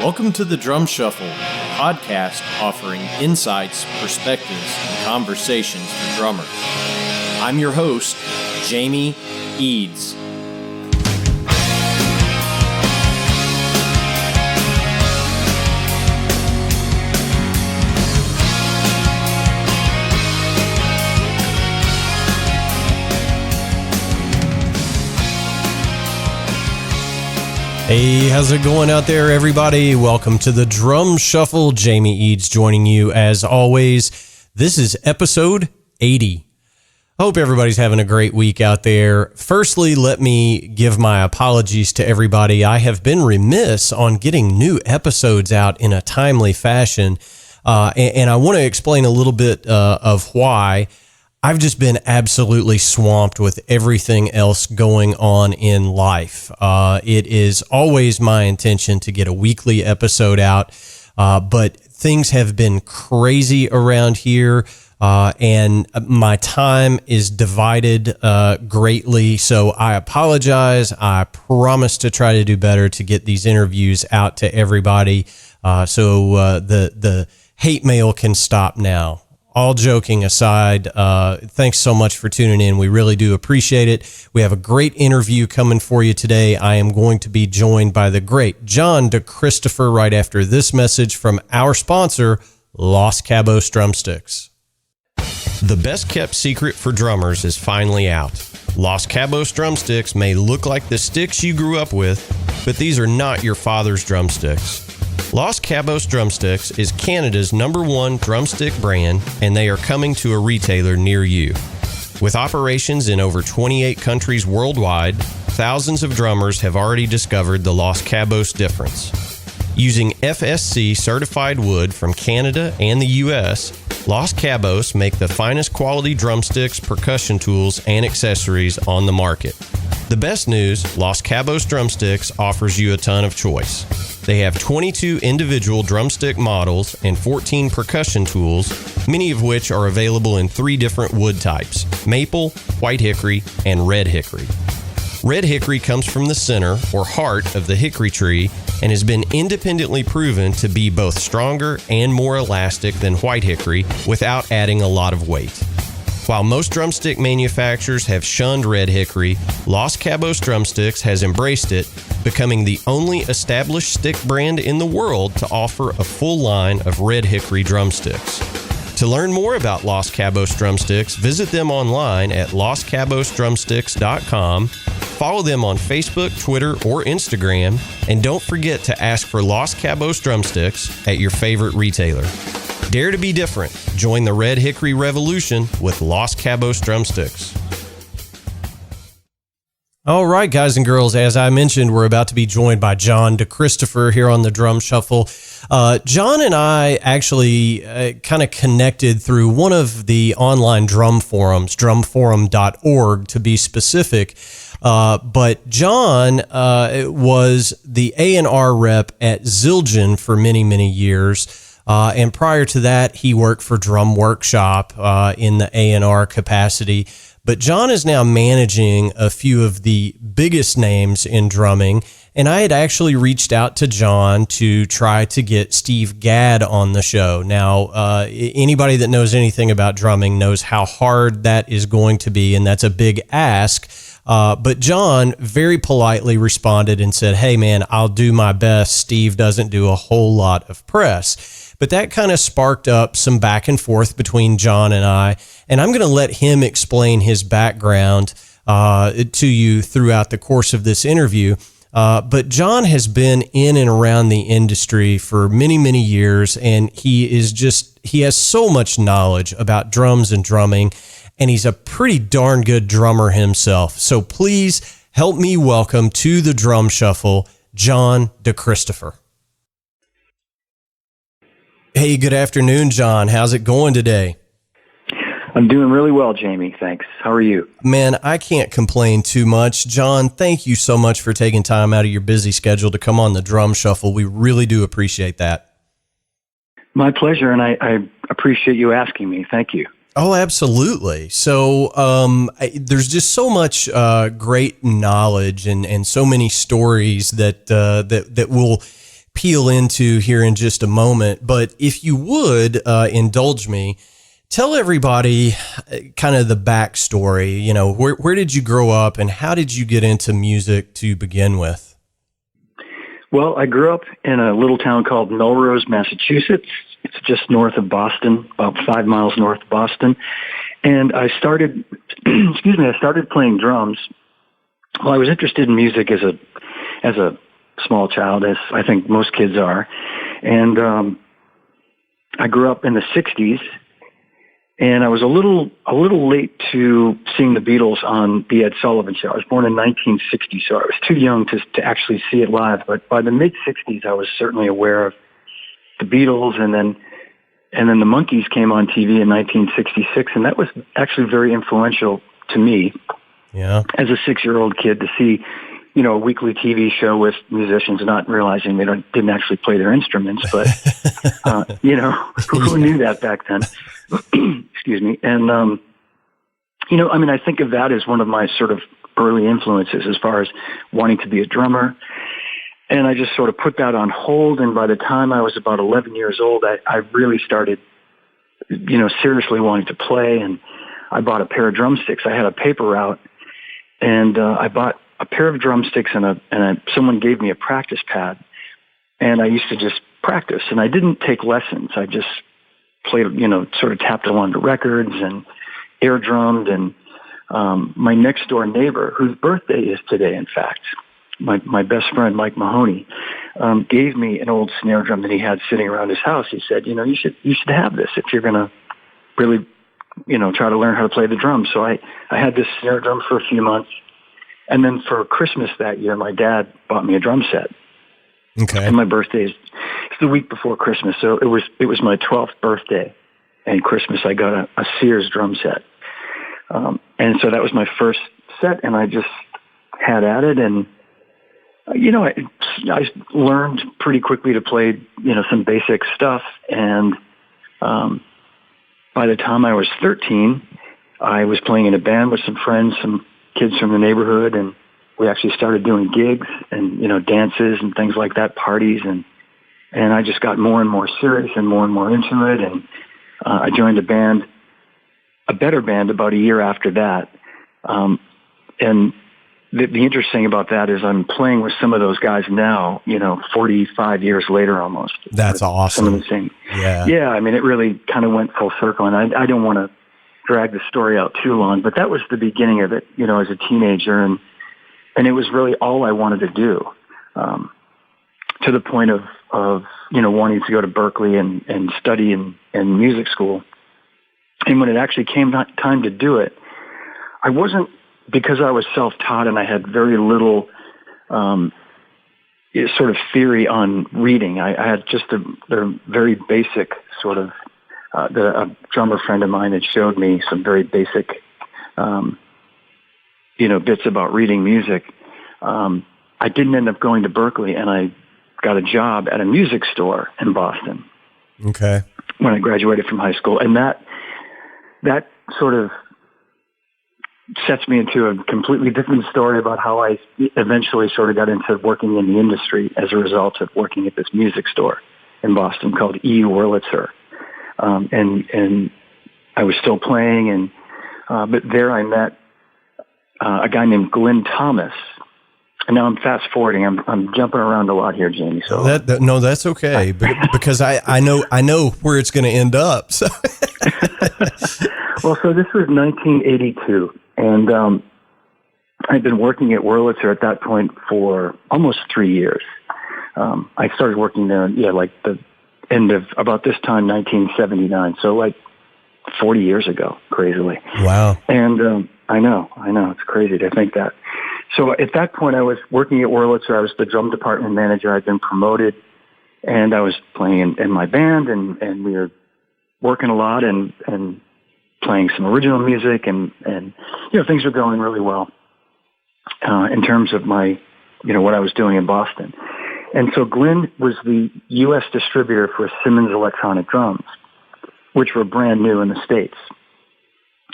Welcome to the Drum Shuffle, a podcast offering insights, perspectives, and conversations for drummers. I'm your host, Jamie Eads. Hey, how's it going out there, everybody? Welcome to the Drum Shuffle. Jamie Eads joining you as always. This is episode 80. I hope everybody's having a great week out there. Firstly, let me give my apologies to everybody. I have been remiss on getting new episodes out in a timely fashion, and I want to explain a little bit of why. I've just been absolutely swamped with everything else going on in life. It is always my intention to get a weekly episode out, but things have been crazy around here, and my time is divided greatly. So I apologize. I promise to try to do better to get these interviews out to everybody, so the hate mail can stop now. All joking aside, thanks so much for tuning in. We really do appreciate it. We have a great interview coming for you today. I am going to be joined by the great John DeChristopher right after this message from our sponsor, Los Cabos Drumsticks. The best kept secret for drummers is finally out. Los Cabos Drumsticks may look like the sticks you grew up with, but these are not your father's drumsticks. Los Cabos Drumsticks is Canada's #1 drumstick brand, and they are coming to a retailer near you. With operations in over 28 countries worldwide, thousands of drummers have already discovered the Los Cabos difference. Using FSC certified wood from Canada and the US, Los Cabos make the finest quality drumsticks, percussion tools, and accessories on the market. The best news, Los Cabos Drumsticks offers you a ton of choice. They have 22 individual drumstick models and 14 percussion tools, many of which are available in 3 different wood types: maple, white hickory, and red hickory. Red hickory comes from the center or heart of the hickory tree and has been independently proven to be both stronger and more elastic than white hickory without adding a lot of weight. While most drumstick manufacturers have shunned red hickory, Los Cabos Drumsticks has embraced it, becoming the only established stick brand in the world to offer a full line of red hickory drumsticks. To learn more about Los Cabos Drumsticks, visit them online at loscabosdrumsticks.com, follow them on Facebook, Twitter, or Instagram, and don't forget to ask for Los Cabos Drumsticks at your favorite retailer. Dare to be different. Join the Red Hickory Revolution with Los Cabos Drumsticks. All right, guys and girls, as I mentioned, we're about to be joined by John DeChristopher here on the Drum Shuffle. John and I actually kind of connected through one of the online drum forums, drumforum.org to be specific. But John was the A&R rep at Zildjian for many, many years. And prior to that, he worked for Drum Workshop in the A&R capacity. But John is now managing a few of the biggest names in drumming. And I had actually reached out to John to try to get Steve Gadd on the show. Now, anybody that knows anything about drumming knows how hard that is going to be, and that's a big ask. But John very politely responded and said, "Hey, man, I'll do my best. Steve doesn't do a whole lot of press." But that kind of sparked up some back and forth between John and I, and I'm going to let him explain his background to you throughout the course of this interview. But John has been in and around the industry for many, many years, and he has so much knowledge about drums and drumming, and he's a pretty darn good drummer himself. So please help me welcome to the Drum Shuffle, John DeChristopher. Hey, good afternoon, John. How's it going today? I'm doing really well, Jamie. Thanks. How are you? Man, I can't complain too much. John, thank you so much for taking time out of your busy schedule to come on the Drum Shuffle. We really do appreciate that. My pleasure, and I appreciate you asking me. Thank you. Oh, absolutely. So there's just so much great knowledge and so many stories that will peel into here in just a moment. But if you would indulge me, tell everybody kind of the backstory. You know, where did you grow up and how did you get into music to begin with? Well, I grew up in a little town called Melrose, Massachusetts. It's just north of Boston, about 5 miles north of Boston. And I started, I started playing drums. Well, I was interested in music as a small child, as I think most kids are. And I grew up in the 60s. And I was a little late to seeing the Beatles on the Ed Sullivan Show. I was born in 1960, so I was too young to actually see it live. But by the mid-60s, I was certainly aware of the Beatles, and then the Monkees came on TV in 1966, and that was actually very influential to me as a 6-year-old kid to see, you know, a weekly TV show with musicians not realizing they didn't actually play their instruments, but, you know, who knew that back then? Excuse me. And, you know, I mean, I think of that as one of my sort of early influences as far as wanting to be a drummer. And I just sort of put that on hold. And by the time I was about 11 years old, I really started, you know, seriously wanting to play. And I bought a pair of drumsticks. I had a paper route, and I bought a pair of drumsticks and someone gave me a practice pad, and I used to just practice, and I didn't take lessons. I just played, you know, sort of tapped along to records and air drummed. And my next door neighbor, whose birthday is today, in fact, my best friend, Mike Mahoney, gave me an old snare drum that he had sitting around his house. He said, you know, you should have this if you're going to really, you know, try to learn how to play the drums. So I had this snare drum for a few months. And then for Christmas that year, my dad bought me a drum set. Okay. And my birthday is the week before Christmas. So it was my 12th birthday. And Christmas, I got a Sears drum set. And so that was my first set, and I just had at it. And, you know, I learned pretty quickly to play, you know, some basic stuff. And by the time I was 13, I was playing in a band with some friends, some kids from the neighborhood, and we actually started doing gigs and, you know, dances and things like that, parties, and I just got more and more serious and more into it, and I joined a better band about a year after that, and the interesting about that is I'm playing with some of those guys now, you know, 45 years later almost. That's awesome. Some of the same. Yeah, I mean, it really kind of went full circle, and I don't want to drag the story out too long, but that was the beginning of it, you know, as a teenager, and it was really all I wanted to do, to the point of you know, wanting to go to Berkeley and study in music school. And when it actually came time to do it, I wasn't, because I was self-taught and I had very little sort of theory on reading. I had just a very basic sort of, a drummer friend of mine had showed me some very basic, you know, bits about reading music. I didn't end up going to Berkeley, and I got a job at a music store in Boston. Okay. When I graduated from high school, and that sort of sets me into a completely different story about how I eventually sort of got into working in the industry as a result of working at this music store in Boston called E. Wurlitzer. And I was still playing, but there I met a guy named Glenn Thomas. And now I'm fast forwarding. I'm jumping around a lot here, Jamie. So no, that's okay, because I know where it's going to end up. So. Well, so this was 1982, and I'd been working at Wurlitzer at that point for almost 3 years. I started working there, like the end of about this time, 1979. So like 40 years ago, crazily. Wow. And I know, it's crazy to think that. So at that point, I was working at Wurlitzer. I was the drum department manager. I'd been promoted, and I was playing in my band, and we were working a lot and playing some original music, and you know, things were going really well in terms of my, you know, what I was doing in Boston. And so Glenn was the U.S. distributor for Simmons electronic drums, which were brand new in the States.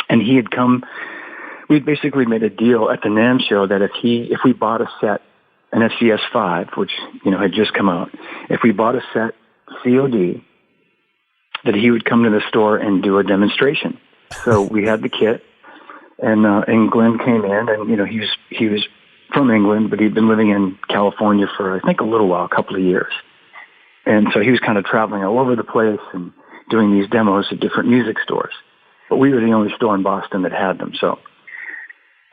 And he had come, we basically made a deal at the NAMM show that if we bought a set an SCS-5, which, had just come out, if we bought a set COD, that he would come to the store and do a demonstration. So we had the kit, and Glenn came in, and, he was from England, but he'd been living in California for, I think, a little while, a couple of years. And so he was kind of traveling all over the place and doing these demos at different music stores. But we were the only store in Boston that had them. So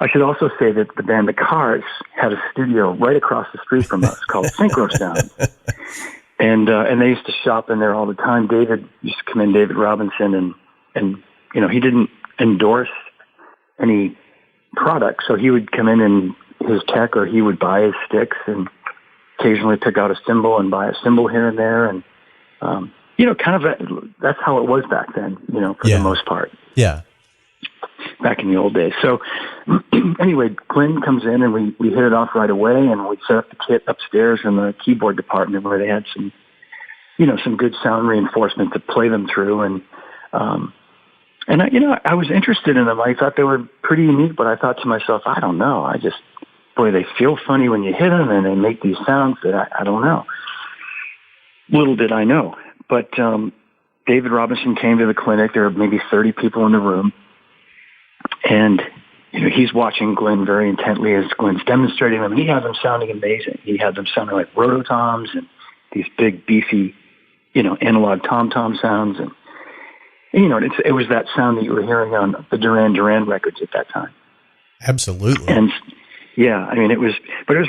I should also say that the band The Cars had a studio right across the street from us called Synchro Sound. And they used to shop in there all the time. David used to come in, David Robinson, and he didn't endorse any product. So he would come in his tech, or he would buy his sticks and occasionally pick out a cymbal and buy a cymbal here and there. And, that's how it was back then, for the most part. Yeah. Back in the old days. So anyway, Glenn comes in and we hit it off right away, and we set up the kit upstairs in the keyboard department where they had some, some good sound reinforcement to play them through. And I was interested in them. I thought they were pretty unique, but I thought to myself, I don't know. Boy, they feel funny when you hit them, and they make these sounds that I don't know. Little did I know. But David Robinson came to the clinic. There were maybe 30 people in the room. And, he's watching Glenn very intently as Glenn's demonstrating them. He had them sounding amazing. He had them sounding like rototoms and these big, beefy, analog tom-tom sounds. And it was that sound that you were hearing on the Duran Duran records at that time. Absolutely. And yeah, it was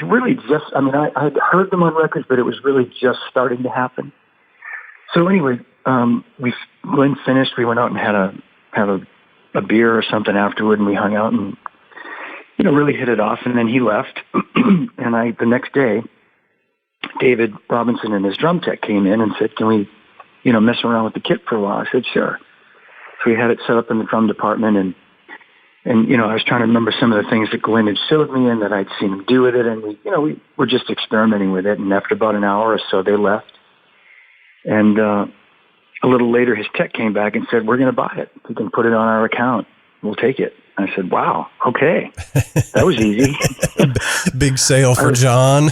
really just, I had heard them on records, but it was really just starting to happen. So anyway, Glenn finished. We went out and had a beer or something afterward, and we hung out and, really hit it off. And then he left. And the next day, David Robinson and his drum tech came in and said, can we, mess around with the kit for a while? I said, sure. So we had it set up in the drum department, and I was trying to remember some of the things that Glenn had showed me and that I'd seen him do with it. And we were just experimenting with it. And after about an hour or so, they left. And, a little later, his tech came back and said, we're going to buy it. We can put it on our account. We'll take it. I said, wow, okay. That was easy. Big sale for John.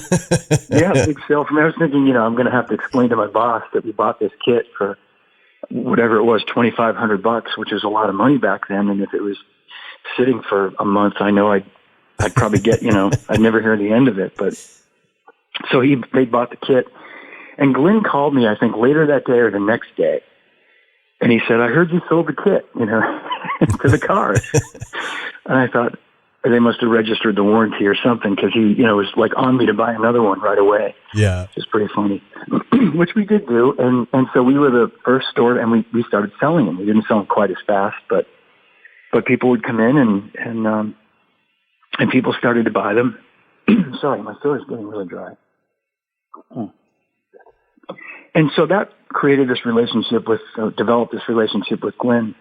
Yeah, big sale for me. I was thinking, I'm going to have to explain to my boss that we bought this kit for whatever it was, $2,500, which is a lot of money back then. And if it was sitting for a month, I know I'd probably get, I'd never hear the end of it. But so they bought the kit. And Glenn called me, I think, later that day or the next day. And he said, I heard you sold the kit, to the Cars. And I thought they must have registered the warranty or something, because he, was like on me to buy another one right away. Yeah. Which is pretty funny. Which we did do. And so we were the first store, and we started selling them. We didn't sell them quite as fast, but people would come in and people started to buy them. Sorry, my throat is getting really dry. And so that created this relationship developed this relationship with Glenn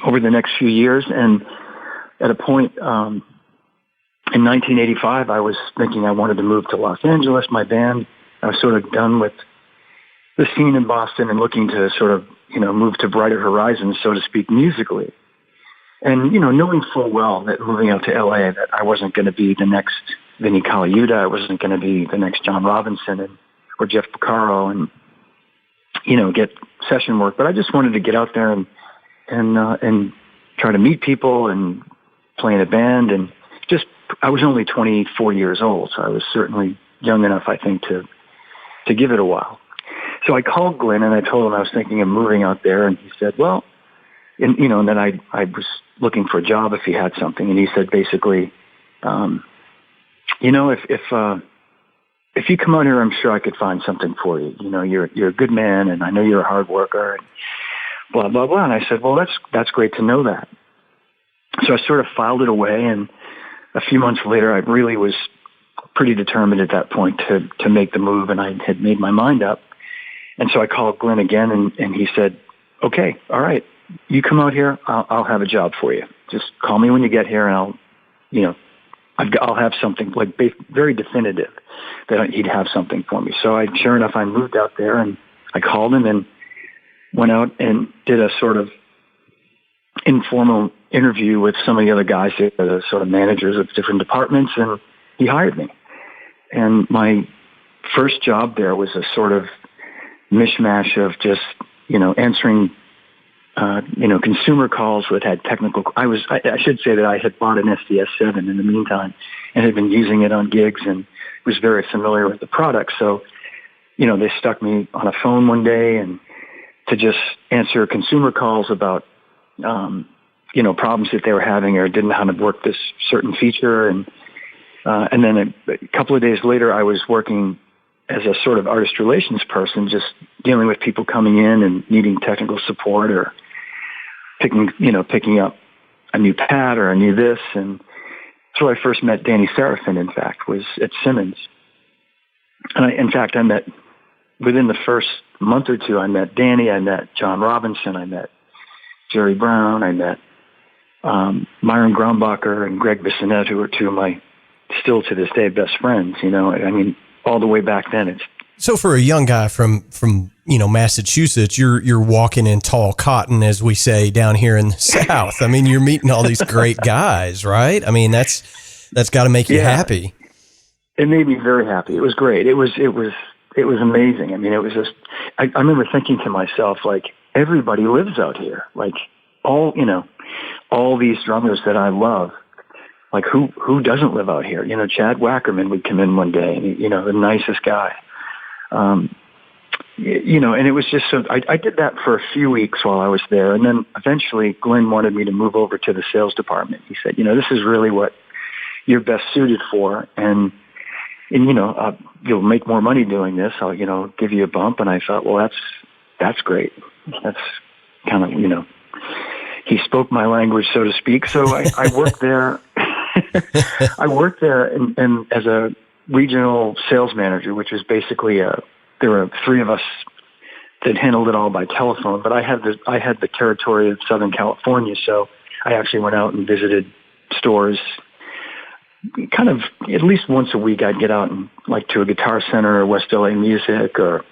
over the next few years. And at a point, in 1985, I was thinking I wanted to move to Los Angeles. My band, I was sort of done with the scene in Boston and looking to sort of, move to brighter horizons, so to speak, musically. And, knowing full well that moving out to LA, that I wasn't going to be the next Vinnie Colaiuta, I wasn't going to be the next John Robinson or Jeff Porcaro and get session work. But I just wanted to get out there and try to meet people and play in a band. And I was only 24 years old, so I was certainly young enough, I think, to give it a while. So I called Glenn and I told him I was thinking of moving out there. And he said, well, and then I was looking for a job if he had something. And he said, basically, if you come out here, I'm sure I could find something for you. You're a good man, and I know you're a hard worker, and blah, blah, blah. And I said, well, that's great to know that. So I sort of filed it away, and a few months later, I really was pretty determined at that point to make the move, and I had made my mind up. And so I called Glenn again, and he said, okay, all right, you come out here, I'll have a job for you. Just call me when you get here, and I'll have something like very definitive that he'd have something for me. So sure enough, I moved out there, and I called him and went out and did a sort of informal interview with some of the other guys, the sort of managers of different departments, and he hired me. And my first job there was a sort of mishmash of just, answering, consumer calls that had technical. I should say that I had bought an SDS7 in the meantime and had been using it on gigs and was very familiar with the product. So, they stuck me on a phone one day and to just answer consumer calls about, problems that they were having or didn't know how to work this certain feature. And then a couple of days later, I was working as a sort of artist relations person, just dealing with people coming in and needing technical support or picking up a new pad or a new this. And that's where I first met Danny Seraphine, in fact, was at Simmons. And I met, within the first month or two, I met Danny, I met John Robinson, I met Jerry Brown, I met Myron Grombacher and Greg Bissonette, who are two of my, still to this day, best friends. All the way back then. So for a young guy from Massachusetts, you're walking in tall cotton, as we say down here in the South. You're meeting all these great guys, right? That's got to make you happy. It made me very happy. It was great. It was amazing. It was just, I remember thinking to myself, like, everybody lives out here. Like all these drummers that I love, like who doesn't live out here? Chad Wackerman would come in one day and, the nicest guy. And it was just so, I did that for a few weeks while I was there. And then eventually Glenn wanted me to move over to the sales department. He said, this is really what you're best suited for. And you'll make more money doing this. I'll, give you a bump. And I thought, well, that's great. That's kind of, he spoke my language, so to speak. So I worked there. I worked there and as a regional sales manager, which was basically there were three of us that handled it all by telephone, but I had the territory of Southern California. So I actually went out and visited stores kind of at least once a week. I'd get out and like to a Guitar Center or West LA Music or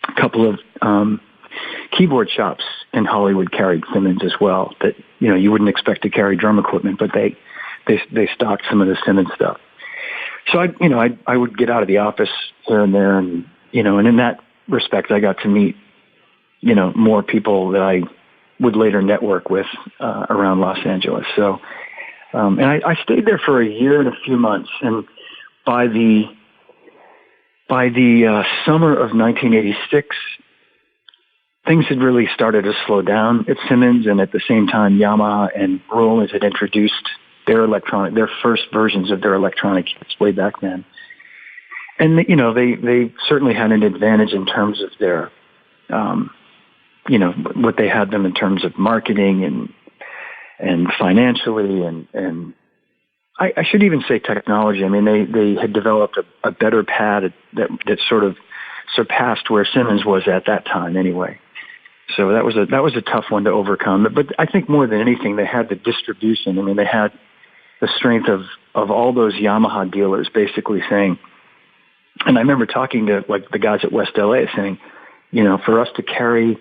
a couple of keyboard shops in Hollywood carried Simmons as well that, you wouldn't expect to carry drum equipment, but they stocked some of the Simmons stuff. So I would get out of the office here and there and in that respect, I got to meet, more people that I would later network with, around Los Angeles. So, and I stayed there for a year and a few months. And by the summer of 1986, things had really started to slow down at Simmons, and at the same time, Yamaha and Roland had introduced their first versions of their electronic kits way back then. And, they certainly had an advantage in terms of their, what they had them in terms of marketing and financially and I should even say technology. They had developed a better pad that sort of surpassed where Simmons was at that time anyway. So that was a tough one to overcome. But I think more than anything, they had the distribution. They had the strength of all those Yamaha dealers basically saying, and I remember talking to like the guys at West LA saying, for us to carry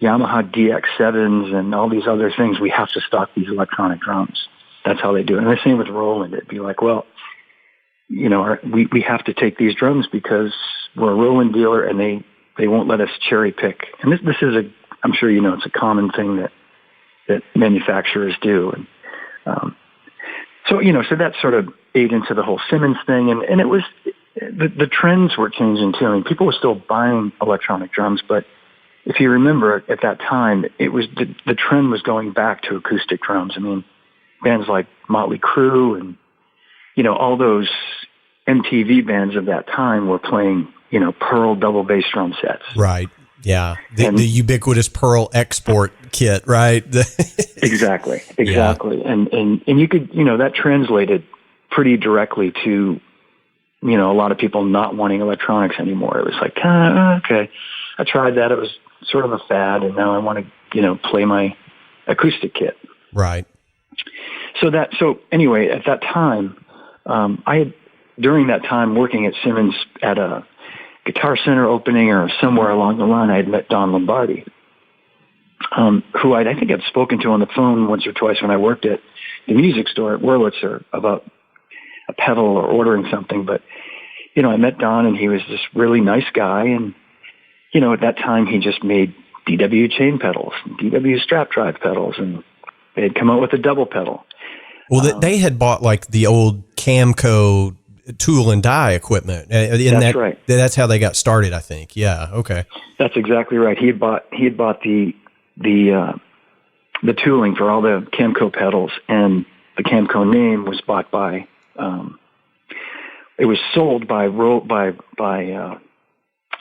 Yamaha DX7s and all these other things, we have to stock these electronic drums. That's how they do it. And the same with Roland. It'd be like, well, we have to take these drums because we're a Roland dealer and they won't let us cherry pick. And this is I'm sure it's a common thing that manufacturers do. And so that sort of ate into the whole Simmons thing. And it was, the trends were changing too. People were still buying electronic drums, but if you remember at that time, it was the trend was going back to acoustic drums. Bands like Motley Crue and, all those MTV bands of that time were playing, Pearl double bass drum sets. Right. Yeah. The ubiquitous Pearl export kit, right? Exactly. Yeah. And you could, that translated pretty directly to, a lot of people not wanting electronics anymore. It was like, okay, I tried that. It was sort of a fad, and now I want to, play my acoustic kit. Right. So anyway, at that time, I had, during that time working at Simmons at a Guitar Center opening or somewhere along the line, I had met Don Lombardi, who I think I'd spoken to on the phone once or twice when I worked at the music store at Wurlitzer about a pedal or ordering something. But I met Don, and he was this really nice guy. And, at that time, he just made DW chain pedals, and DW strap drive pedals, and they had come out with a double pedal. Well, they had bought like the old Camco tool and die equipment. That's right. That's how they got started, I think. Yeah. Okay. That's exactly right. He had bought the tooling for all the Camco pedals, and the Camco name was bought by. It was sold by I'm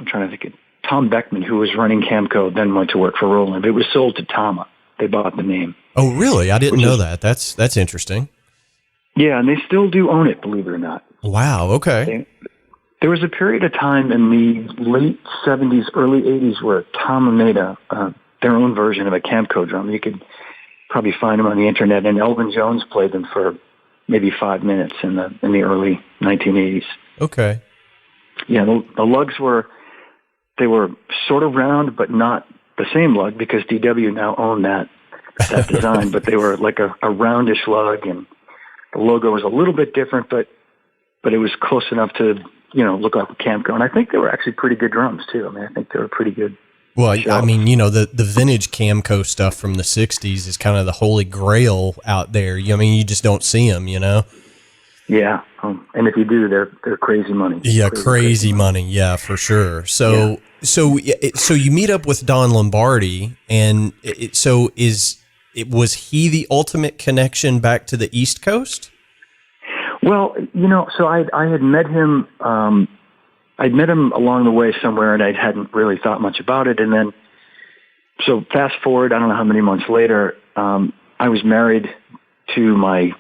trying to think of Tom Beckman, who was running Camco, then went to work for Roland. It was sold to Tama. They bought the name. Oh, really? I didn't know that. That's interesting. Yeah, and they still do own it, believe it or not. Wow. Okay. There was a period of time in the late 70s, early 80s where Tama made their own version of a Camco drum. You could probably find them on the internet, and Elvin Jones played them for maybe 5 minutes in the early 1980s. Okay. Yeah, the lugs were sort of round, but not the same lug, because DW now owned that design, but they were like a roundish lug, and the logo was a little bit different, but it was close enough to, look like a Camco. And I think they were actually pretty good drums too. I mean, I think they were pretty good. Well, shows. I mean, the vintage Camco stuff from the 60s is kind of the holy grail out there. I mean, you just don't see them, Yeah. And if you do, they're crazy money. Yeah. Crazy money. Yeah, for sure. So you meet up with Don Lombardi, and was he the ultimate connection back to the East Coast? Well, so I had met him. I'd met him along the way somewhere, and I hadn't really thought much about it. And then, so fast forward, I don't know how many months later, I was married to my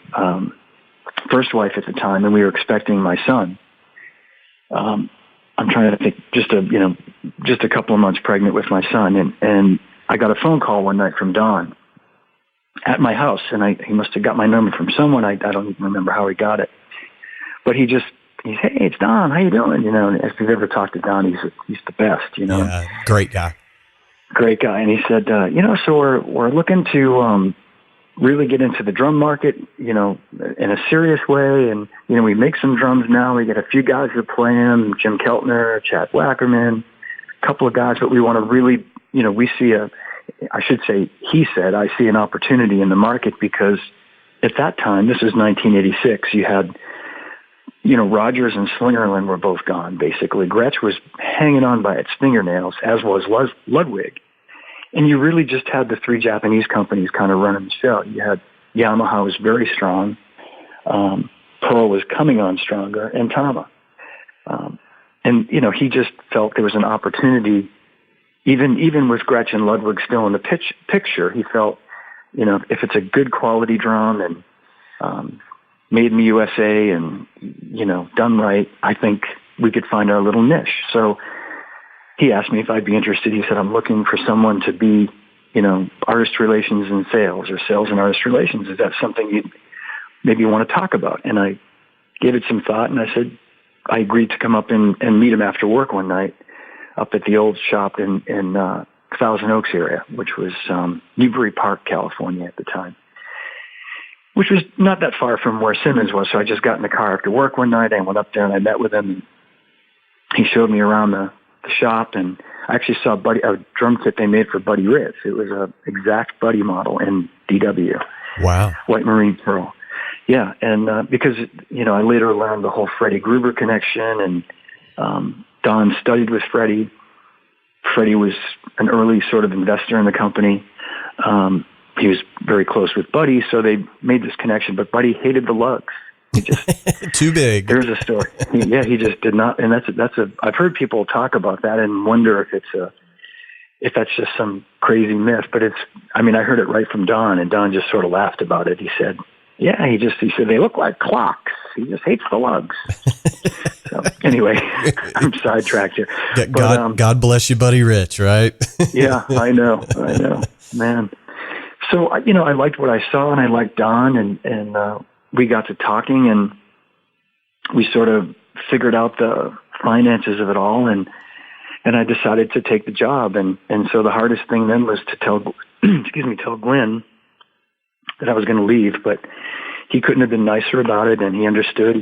first wife at the time, and we were expecting my son. I'm trying to think, just a couple of months pregnant with my son, and I got a phone call one night from Don at my house, and he must have got my number from someone. I don't even remember how he got it, but he's, hey, it's Don. How you doing? And if you've ever talked to Don, he's the best. Yeah, great guy. Great guy. And he said, so we're looking to really get into the drum market, in a serious way. And we make some drums now. We get a few guys that play them: Jim Keltner, Chad Wackerman, a couple of guys. But we want to really, we see he said, I see an opportunity in the market, because at that time, this is 1986, you had, Rogers and Slingerland were both gone, basically. Gretsch was hanging on by its fingernails, as was Ludwig. And you really just had the three Japanese companies kind of running the show. You had Yamaha was very strong. Pearl was coming on stronger, and Tama. And he just felt there was an opportunity. Even with Gretsch and Ludwig still in the picture, he felt, if it's a good quality drum and made in the USA and, done right, I think we could find our little niche. So he asked me if I'd be interested. He said, I'm looking for someone to be, artist relations and sales, or sales and artist relations. Is that something you maybe want to talk about? And I gave it some thought, and I said, I agreed to come up and meet him after work one night up at the old shop in Thousand Oaks area, which was Newbury Park, California at the time, which was not that far from where Simmons was. So I just got in the car after work one night. I went up there and I met with him. He showed me around the shop, and I actually saw a drum kit they made for Buddy Ritz. It was a exact Buddy model in DW. Wow. White Marine Pearl. Yeah. And because, I later learned the whole Freddie Gruber connection, and Don studied with Freddie. Freddie was an early sort of investor in the company. He was very close with Buddy, so they made this connection, but Buddy hated the lugs. He just too big. There's a story. He just did not, and I've heard people talk about that and wonder if that's just some crazy myth, but I heard it right from Don, and Don just sort of laughed about it. He said, he said, they look like clocks. He just hates the lugs. So anyway, I'm sidetracked here. God bless you, Buddy Rich, right? Yeah, I know, man. So, I liked what I saw, and I liked Don, and we got to talking, and we sort of figured out the finances of it all, and I decided to take the job. And so the hardest thing then was to tell Glenn that I was going to leave, but he couldn't have been nicer about it, and he understood.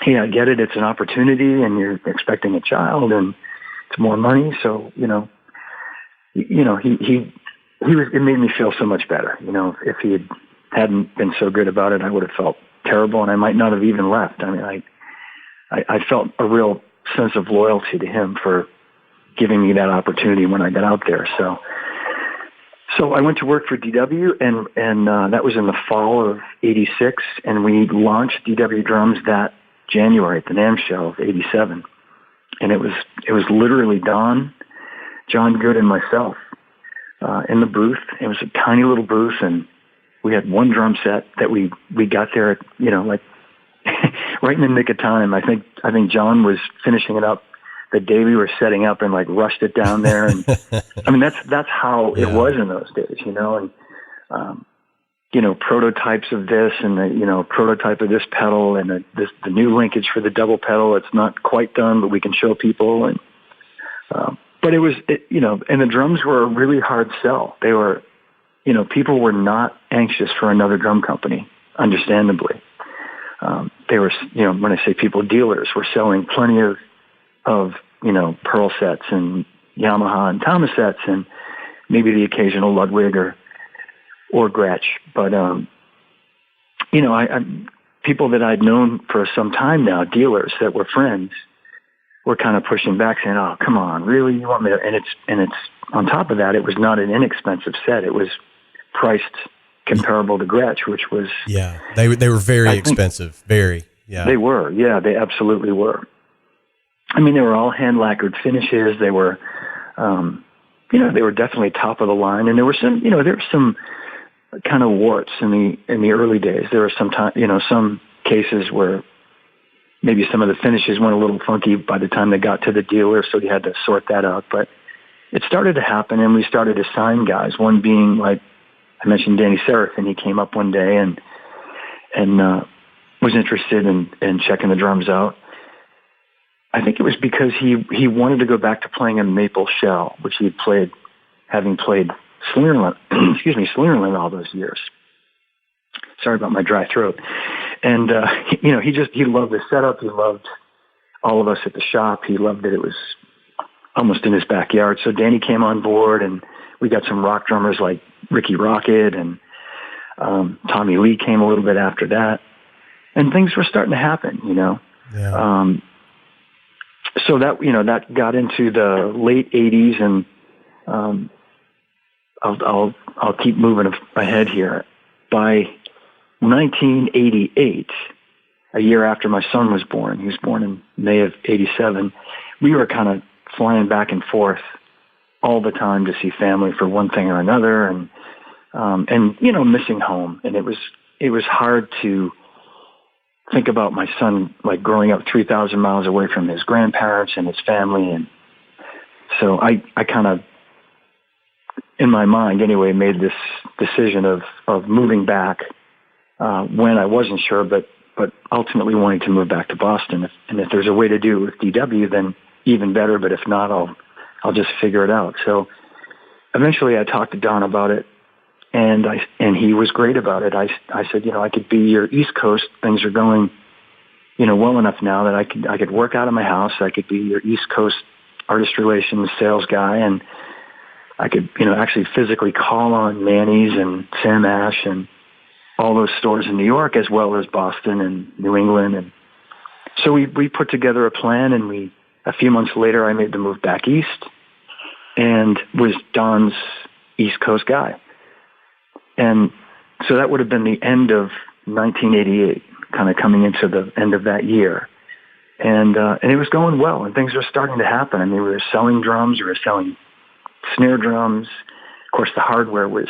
He hey, I get it. It's an opportunity and you're expecting a child and it's more money. So, he it made me feel so much better. If he hadn't been so good about it, I would have felt terrible and I might not have even left. I mean, I felt a real sense of loyalty to him for giving me that opportunity when I got out there. So I went to work for DW, and that was in the fall of '86, and we launched DW Drums that January at the NAMM show of '87, and it was literally Don, John Good, and myself in the booth. It was a tiny little booth, and we had one drum set that we got there at like right in the nick of time. I think John was finishing it up the day we were setting up and like rushed it down there. And I mean, that's how it was in those days, and, prototypes of this and the, prototype of this pedal and the new linkage for the double pedal. It's not quite done, but we can show people. And, but and the drums were a really hard sell. They were, people were not anxious for another drum company, understandably. They were, when I say people, dealers were selling plenty of Pearl sets and Yamaha and Thomas sets and maybe the occasional Ludwig or Gretsch. But, people that I'd known for some time now, dealers that were friends, were kind of pushing back saying, oh, come on, really? You want me to? And it's on top of that, it was not an inexpensive set. It was priced comparable to Gretsch, which was... Yeah, they were very expensive. Very, yeah. They were, yeah, they absolutely were. I mean, they were all hand lacquered finishes. They were, they were definitely top of the line. And there were some, there were some kind of warts in the early days. There were some cases where maybe some of the finishes went a little funky by the time they got to the dealer, so you had to sort that out. But it started to happen, and we started to sign guys. One being, like I mentioned, Danny Seraphine. He came up one day and was interested in checking the drums out. I think it was because he wanted to go back to playing a maple shell, which he had played, having played Slingerland all those years. Sorry about my dry throat. And, he loved the setup. He loved all of us at the shop. He loved that it was almost in his backyard. So Danny came on board, and we got some rock drummers like Ricky Rocket, and Tommy Lee came a little bit after that. And things were starting to happen, Yeah. So that got into the late '80s, and I'll keep moving ahead here. By 1988, a year after my son was born, he was born in May of '87. We were kind of flying back and forth all the time to see family for one thing or another, and missing home. And it was hard to think about my son, like, growing up 3,000 miles away from his grandparents and his family. And so I kind of, in my mind anyway, made this decision of moving back when I wasn't sure, but ultimately wanting to move back to Boston. And if there's a way to do it with DW, then even better. But if not, I'll just figure it out. So eventually I talked to Don about it, and he was great about it. I said, I could be your East Coast. Things are going, well enough now that I could work out of my house. I could be your East Coast artist relations sales guy, and I could, actually physically call on Manny's and Sam Ash and all those stores in New York, as well as Boston and New England. And so we put together a plan, and a few months later, I made the move back east and was Don's East Coast guy. And so that would have been the end of 1988, kind of coming into the end of that year. And it was going well, and things were starting to happen. I mean, we were selling drums, we were selling snare drums. Of course, the hardware we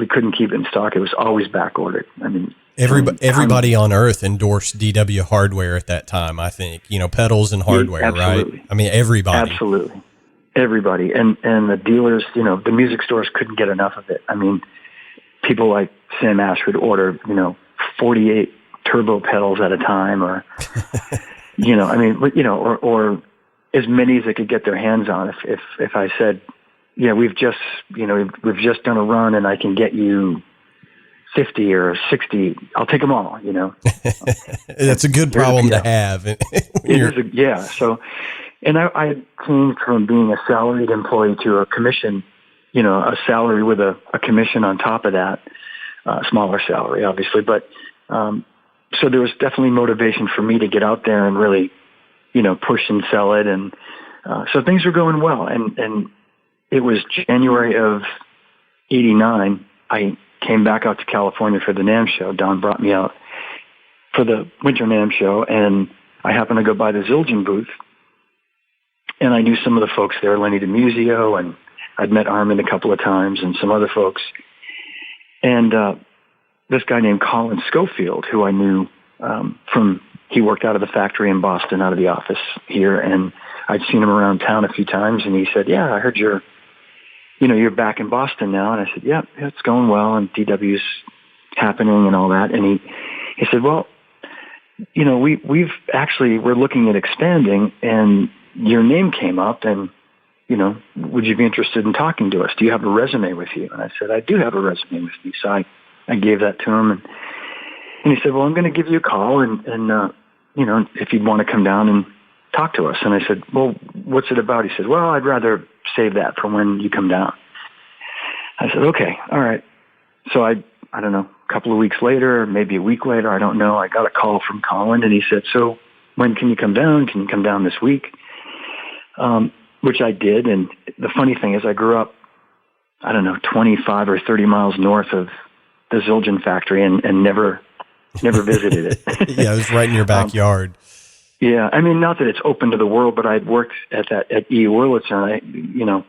couldn't keep it in stock. It was always back ordered. I mean, everybody on earth endorsed DW hardware at that time, I think, pedals and hardware, right? I mean, everybody. Absolutely. Everybody. And the dealers, the music stores couldn't get enough of it. I mean, people like Sam Ash would order, 48 turbo pedals at a time, or, or as many as they could get their hands on. If I said, yeah, we've just done a run and I can get you 50 or 60, I'll take them all, That's a good problem to have. Yeah. So, and I came from being a salaried employee to a commission, a salary with a commission on top of that, smaller salary, obviously. But, so there was definitely motivation for me to get out there and really, push and sell it. And, so things were going well. And it was January of 89. I came back out to California for the NAMM show. Don brought me out for the winter NAMM show, and I happened to go by the Zildjian booth, and I knew some of the folks there, Lenny DeMusio, and I'd met Armin a couple of times and some other folks. And this guy named Colin Schofield, who I knew he worked out of the factory in Boston, out of the office here, and I'd seen him around town a few times, and he said, "Yeah, I heard you're back in Boston now." And I said, "Yeah, it's going well, and DW's happening and all that." And he said, "Well, we're looking at expanding, and your name came up, and, would you be interested in talking to us? Do you have a resume with you?" And I said, "I do have a resume with me." So I gave that to him, and he said, "Well, I'm going to give you a call, and if you'd want to come down and talk to us." And I said, "Well, what's it about?" He said, "Well, I'd rather save that for when you come down." I said, "Okay, all right." So I don't know, a couple of weeks later, maybe a week later, I don't know, I got a call from Colin, and he said, "So when can you come down? Can you come down this week?" Which I did. And the funny thing is I grew up, 25 or 30 miles north of the Zildjian factory and never visited it. Yeah, it was right in your backyard. Yeah, not that it's open to the world, but I'd worked at E. Wurlitzer, and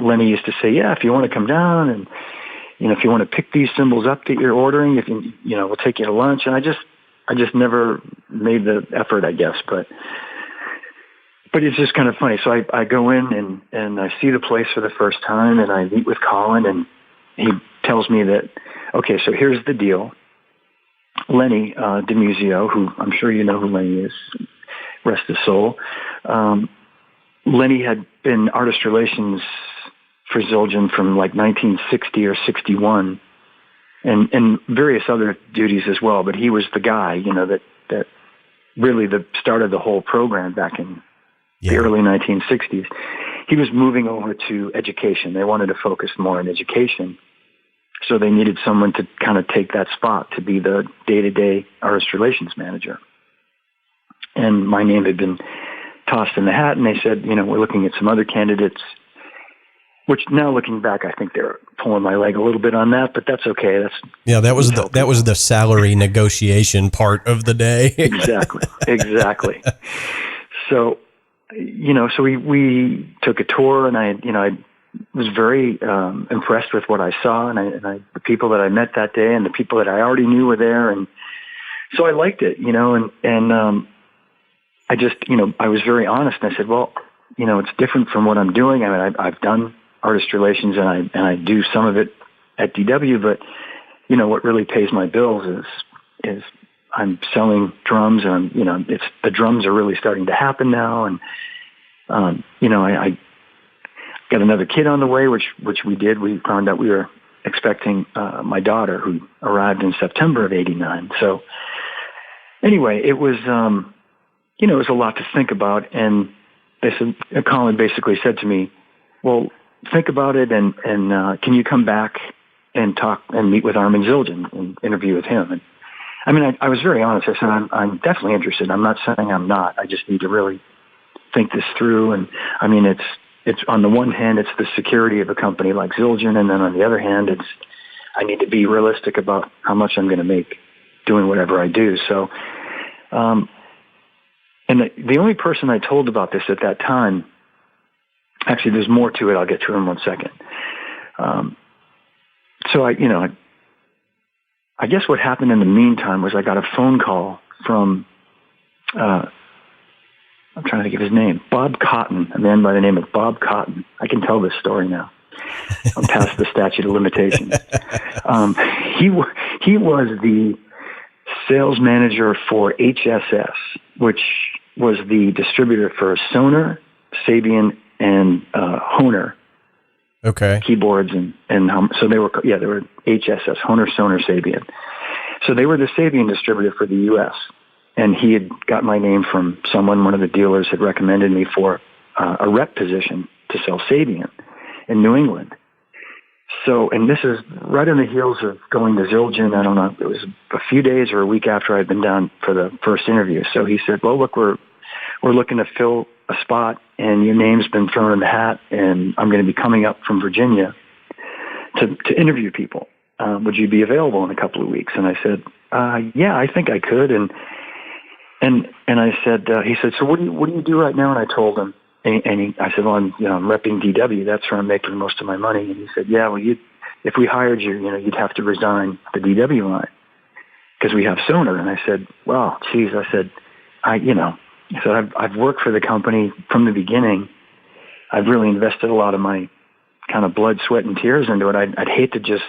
Lenny used to say, "Yeah, if you want to come down, and if you want to pick these symbols up that you're ordering, if we'll take you to lunch." And I just never made the effort, I guess. But it's just kind of funny. So I go in and I see the place for the first time, and I meet with Colin, and he tells me that, okay, so here's the deal. Lenny DeMusio, who I'm sure you know who Lenny is, rest his soul. Lenny had been artist relations for Zildjian from like 1960 or 61, and various other duties as well. But he was the guy, that really started the whole program back in the early 1960s. He was moving over to education. They wanted to focus more on education. So they needed someone to kind of take that spot to be the day-to-day artist relations manager. And my name had been tossed in the hat, and they said, we're looking at some other candidates, which now looking back, I think they're pulling my leg a little bit on that, but that's okay. That was the salary negotiation part of the day. Exactly. So, so we took a tour, and I was very impressed with what I saw, and the people that I met that day, and the people that I already knew were there, and so I liked it, and I just, I was very honest, and I said, well, it's different from what I'm doing. I've done artist relations, and I do some of it at DW, but what really pays my bills is I'm selling drums, and the drums are really starting to happen now, and I got another kid on the way, which we did. We found out we were expecting my daughter, who arrived in September of '89. So anyway, it was it was a lot to think about, and Colin basically said to me, well, think about it, and can you come back and talk and meet with Armin Zildjian and interview with him? And I was very honest. I said, I'm definitely interested. I'm not saying I'm not. I just need to really think this through. And it's on the one hand, it's the security of a company like Zildjian, and then on the other hand, I need to be realistic about how much I'm going to make doing whatever I do. So, and the only person I told about this at that time, actually, there's more to it. I'll get to it in 1 second. So I guess what happened in the meantime was I got a phone call from, I'm trying to think of his name, Bob Cotton, a man by the name of Bob Cotton. I can tell this story now. I'm past the statute of limitations. He was the sales manager for HSS, which was the distributor for Sonar, Sabian, and Hohner Okay. keyboards so they were HSS, Honer Soner Sabian. So they were the Sabian distributor for the U.S. And he had got my name from someone. One of the dealers had recommended me for a rep position to sell Sabian in New England. So, and this is right on the heels of going to Zildjian. I don't know, it was a few days or a week after I'd been down for the first interview. So he said, well, look, we're looking to fill a spot and your name's been thrown in the hat and I'm going to be coming up from Virginia to interview people. Would you be available in a couple of weeks? And I said, yeah, I think I could. And I said, he said, so what do you do right now? And I told him, I said, well, I'm repping DW. That's where I'm making most of my money. And he said, yeah, well, if we hired you, you'd have to resign the DW line because we have Soner. And I said, well, geez, I said, I've worked for the company from the beginning. I've really invested a lot of my kind of blood, sweat, and tears into it. I'd hate to just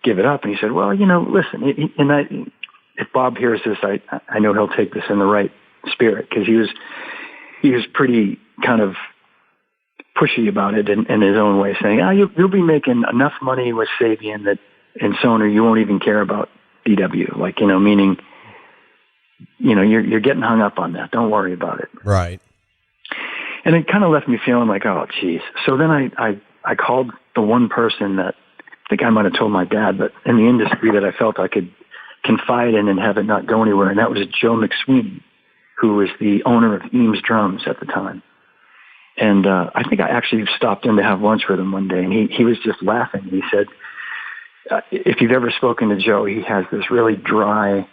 give it up. And he said, well, listen, if Bob hears this, I know he'll take this in the right spirit because he was pretty kind of pushy about it in his own way, saying, you'll be making enough money with Sabian that in Soner you won't even care about DW. Like, meaning, you're getting hung up on that. Don't worry about it. Right. And it kind of left me feeling like, oh, geez. So then I called the one person that I think I might have told my dad, but in the industry that I felt I could confide in and have it not go anywhere. And that was Joe McSweeney, who was the owner of Eames Drums at the time. And I think I actually stopped in to have lunch with him one day, and he was just laughing. He said, if you've ever spoken to Joe, he has this really dry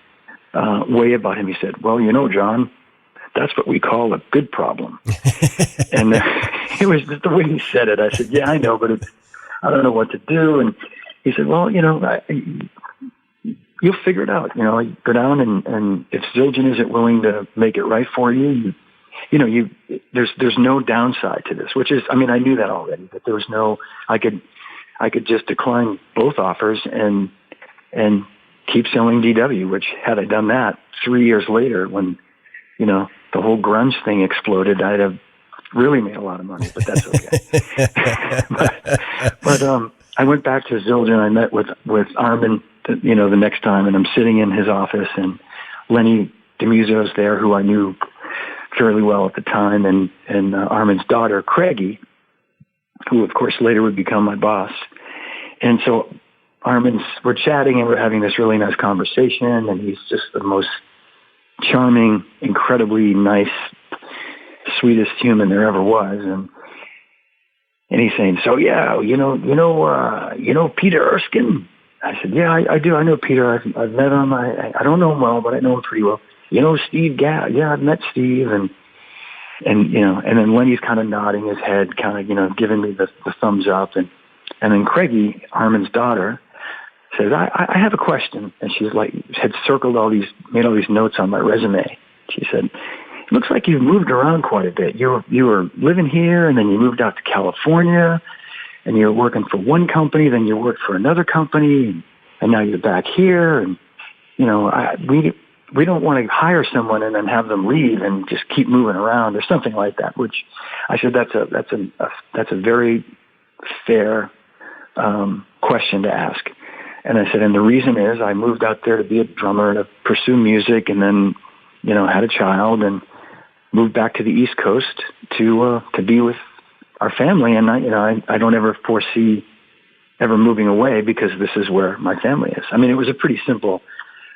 way about him. He said, well, John, that's what we call a good problem. And it was just the way he said it. I said, yeah, I know, but I don't know what to do. And he said, well, you'll figure it out. Go down and if Zildjian isn't willing to make it right for you, there's no downside to this, which is, I knew that already, but there was no, I could just decline both offers and keep selling DW, which had I done that 3 years later when, the whole grunge thing exploded, I'd have really made a lot of money, but that's okay. but I went back to Zildjian. I met with Armin, the next time, and I'm sitting in his office, and Lenny DeMuso's there, who I knew fairly well at the time, and Armin's daughter, Craigie, who of course later would become my boss. And so we're chatting and we're having this really nice conversation, and he's just the most charming, incredibly nice, sweetest human there ever was. And he's saying, so yeah, Peter Erskine? I said, yeah, I do. I know Peter. I've met him. I don't know him well, but I know him pretty well. Steve Gadd. Yeah, I've met Steve. And then Lenny's kind of nodding his head, kind of, giving me the thumbs up. And then Craigie, Armin's daughter, says, I have a question. And she's like, had made all these notes on my resume. She said, it looks like you've moved around quite a bit. You were living here, and then you moved out to California, and you were working for one company, then you worked for another company, and now you're back here. And, we don't want to hire someone and then have them leave and just keep moving around or something like that, which I said, that's a very fair question to ask. And I said, and the reason is I moved out there to be a drummer, to pursue music, and then, had a child and moved back to the East Coast to be with our family. And I don't ever foresee ever moving away because this is where my family is. It was a pretty simple,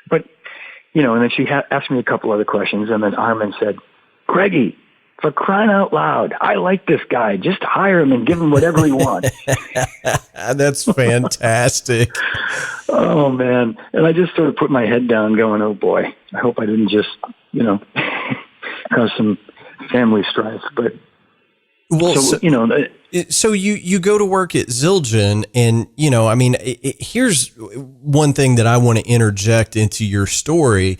but, and then she asked me a couple other questions, and then Armin said, Craigie, for crying out loud, I like this guy. Just hire him and give him whatever he wants. That's fantastic. Oh, man. And I just sort of put my head down going, oh, boy, I hope I didn't just, cause some family strife. But, so you go to work at Zildjian, and, here's one thing that I want to interject into your story.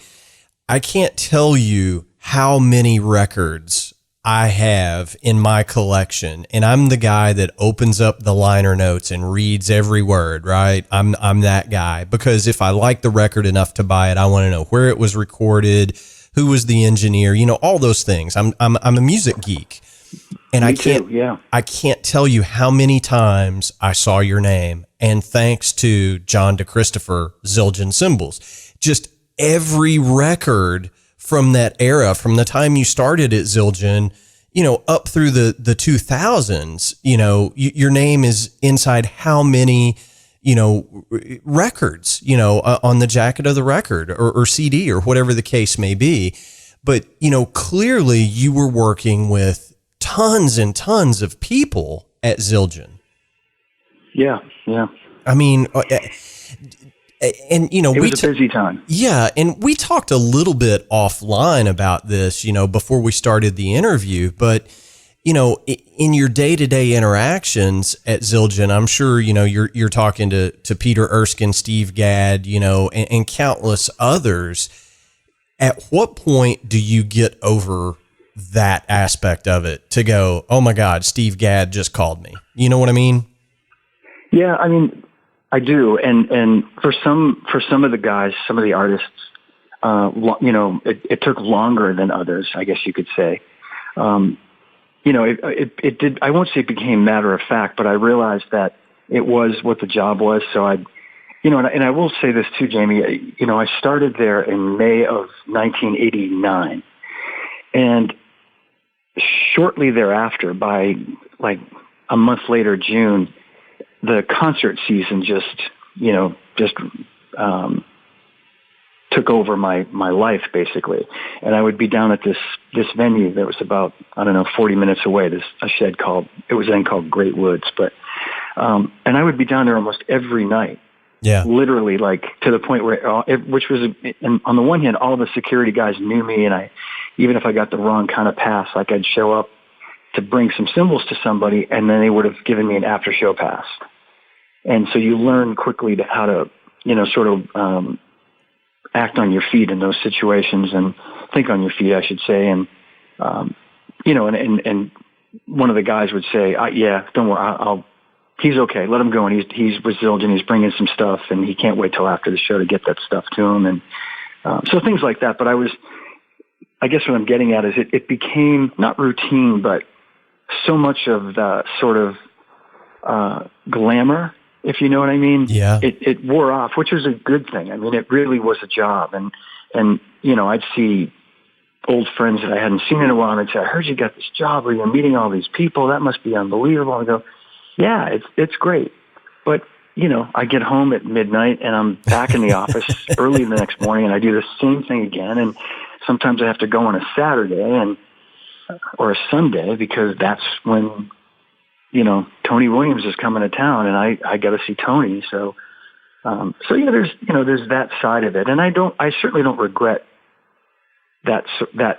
I can't tell you how many records I have in my collection, and I'm the guy that opens up the liner notes and reads every word, right? I'm that guy, because if I like the record enough to buy it, I want to know where it was recorded, who was the engineer, all those things. I'm a music geek. And Me too, yeah. I can't tell you how many times I saw your name. And thanks to John DeChristopher, Zildjian Cymbals, just every record from that era, from the time you started at Zildjian, up through the 2000s, your name is inside how many, records, on the jacket of the record or CD or whatever the case may be. But, clearly you were working with tons and tons of people at Zildjian. Yeah. I mean, and it was a busy time. Yeah, and we talked a little bit offline about this, before we started the interview. But in your day-to-day interactions at Zildjian, I'm sure you're talking to Peter Erskine, Steve Gadd, and countless others. At what point do you get over that aspect of it to go, oh my God, Steve Gadd just called me? You know what I mean? Yeah, I mean, I do. And for some of the guys, some of the artists, it took longer than others, I guess you could say. It did, I won't say it became matter of fact, but I realized that it was what the job was. So and I will say this too, Jamie, I started there in May of 1989. And shortly thereafter, by like a month later, June, the concert season just took over my life basically. And I would be down at this venue that was about, 40 minutes away, a shed it was then called Great Woods. But, and I would be down there almost every night. Yeah. Literally, like to the point where, which was, and on the one hand, all the security guys knew me, and even if I got the wrong kind of pass, like I'd show up to bring some cymbals to somebody, and then they would have given me an after show pass. And so you learn quickly how to, sort of act on your feet in those situations, and think on your feet, I should say. And and one of the guys would say, "Yeah, don't worry, he's okay. Let him go." And he's with Zildjian. He's bringing some stuff, and he can't wait till after the show to get that stuff to him. And so things like that. But I guess what I'm getting at is it became not routine, but so much of the sort of glamour, if you know what I mean. Yeah. It wore off, which was a good thing. I mean, it really was a job. And I'd see old friends that I hadn't seen in a while, and I'd say, "I heard you got this job where you're meeting all these people. That must be unbelievable." And I go, "Yeah, it's great." But, I get home at midnight and I'm back in the office early the next morning, and I do the same thing again. And sometimes I have to go on a Saturday or a Sunday, because that's when, Tony Williams is coming to town, and I got to see Tony. So yeah, there's that side of it. And I certainly don't regret that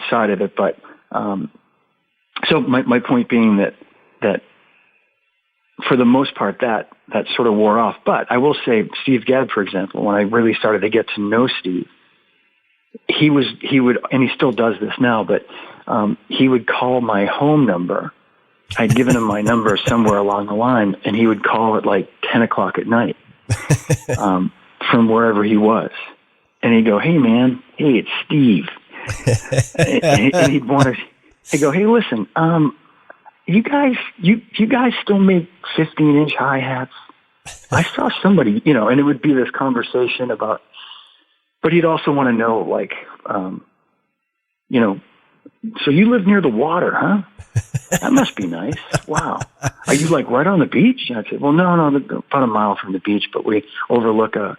side of it. But, so my point being that for the most part, that sort of wore off. But I will say, Steve Gadd, for example, when I really started to get to know Steve, he would, and he still does this now, but he would call my home number. I'd given him my number somewhere along the line, and he would call at like 10 o'clock at night from wherever he was. And he'd go, "Hey, man, hey, it's Steve." and he'd want to, he'd go, "Hey, listen, you guys still make 15-inch hi-hats? I saw somebody, and it would be this conversation about, but he'd also want to know, like, so you live near the water, huh? That must be nice. Wow. Are you like right on the beach?" And I'd say, "Well, no, about a mile from the beach, but we overlook a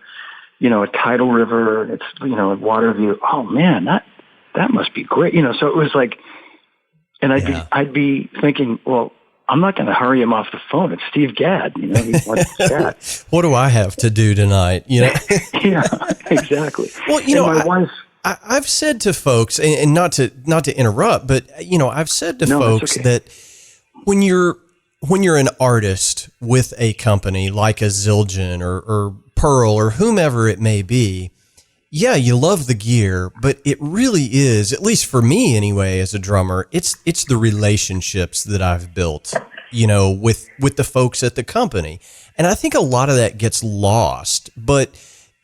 tidal river. It's, a water view." "Oh man, that must be great." So it was like, and I'd be thinking, well, I'm not going to hurry him off the phone. It's Steve Gadd. He wants to chat. What do I have to do tonight? Yeah, exactly. Well, my wife. I've said to folks, and not to interrupt, but I've said to folks that when you're an artist with a company like a Zildjian or Pearl or whomever it may be, yeah, you love the gear, but it really is, at least for me anyway, as a drummer, it's the relationships that I've built, with the folks at the company. And I think a lot of that gets lost. But,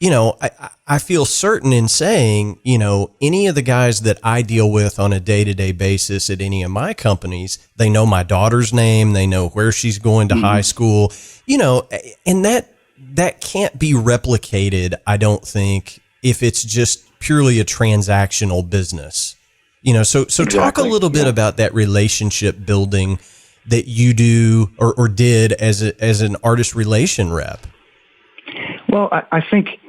I feel certain in saying, any of the guys that I deal with on a day-to-day basis at any of my companies, they know my daughter's name, they know where she's going to high school, and that can't be replicated, I don't think, if it's just purely a transactional business. So exactly. Talk a little bit about that relationship building that you do or did as an artist relation rep. Well, I think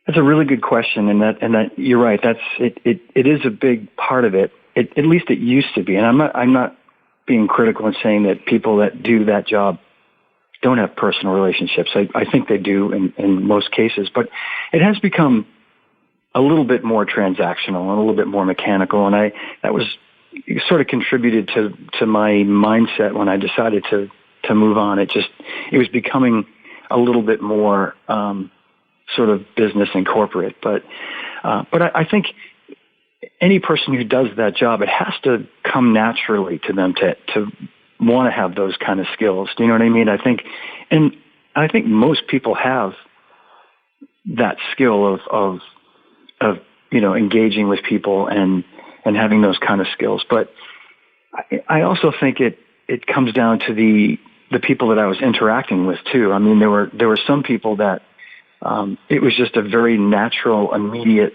that's a really good question, and that you're right. That's it. It is a big part of it. At least it used to be, and I'm not being critical in saying that people that do that job don't have personal relationships. I think they do in most cases, but it has become a little bit more transactional and a little bit more mechanical, and that was sort of contributed to my mindset when I decided to move on. It was becoming a little bit more sort of business and corporate, but I think any person who does that job, it has to come naturally to them to want to have those kind of skills. Do you know what I mean? I think most people have that skill of engaging with people and having those kind of skills. But I also think it comes down to the people that I was interacting with too. I mean, there were some people that it was just a very natural, immediate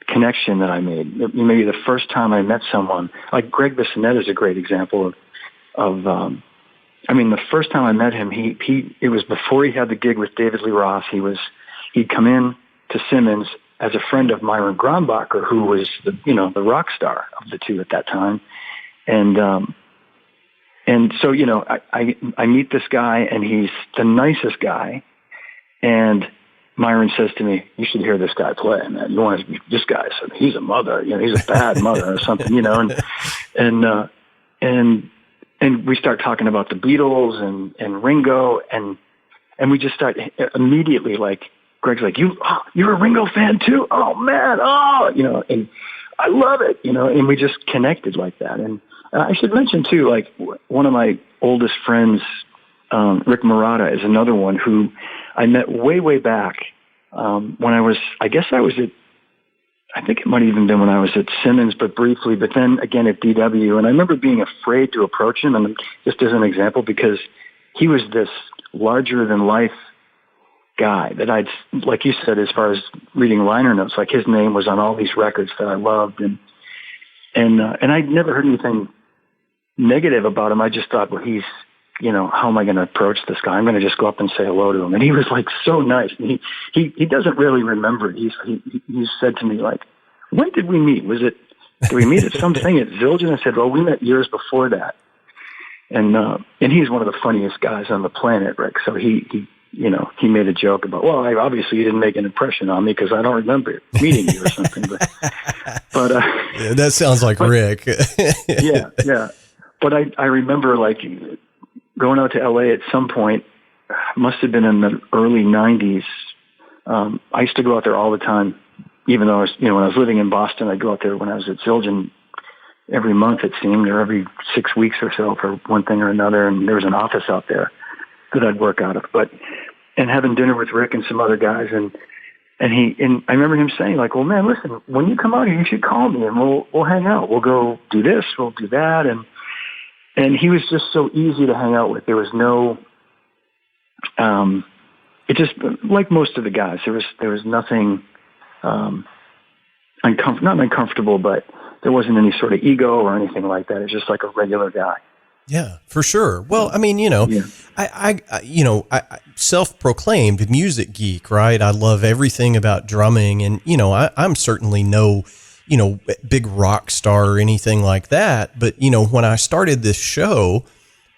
connection that I made. Maybe the first time I met someone, like Greg Bissonette is a great example of the first time I met him, it was before he had the gig with David Lee Roth. He'd come in to Simmons as a friend of Myron Grombacher, who was the rock star of the two at that time. And so, I meet this guy, and he's the nicest guy. And Myron says to me, "You should hear this guy play, man. You want to, this guy, so he's a mother, he's a bad mother or something, and we start talking about the Beatles and Ringo, and we just start immediately, like, Greg's like, you're a Ringo fan too? Oh man. And I love it, and we just connected like that. And I should mention too, like, one of my oldest friends, Rick Marotta, is another one who I met way back, when I think it might have even been when I was at Simmons, but briefly, but then again at DW. And I remember being afraid to approach him, and just as an example, because he was this larger than life guy that like you said, as far as reading liner notes, like his name was on all these records that I loved, and I'd never heard anything negative about him. I just thought, well, he's, how am I going to approach this guy? I'm going to just go up and say hello to him. And he was like so nice. And he doesn't really remember. He said to me, like, when did we meet? Did we meet at something at Zildjian? I said, well, we met years before that. And he's one of the funniest guys on the planet, Rick. So he made a joke about, well, obviously you didn't make an impression on me because I don't remember meeting you or something. But yeah, that sounds like Rick. yeah. But I remember, like, going out to LA at some point, must have been in the early 90s. I used to go out there all the time, even though I was, when I was living in Boston, I'd go out there when I was at Zildjian every month, it seemed, or every 6 weeks or so for one thing or another. And there was an office out there that I'd work out of, and having dinner with Rick and some other guys. And I remember him saying, like, well, man, listen, when you come out here, you should call me and we'll hang out. We'll go do this. We'll do that. And he was just so easy to hang out with. There was no, it just, like most of the guys, there was nothing, not uncomfortable, but there wasn't any sort of ego or anything like that. It's just like a regular guy. Yeah, for sure. Well, I mean, I self-proclaimed music geek, right? I love everything about drumming, and, I'm certainly no, big rock star or anything like that. But, when I started this show,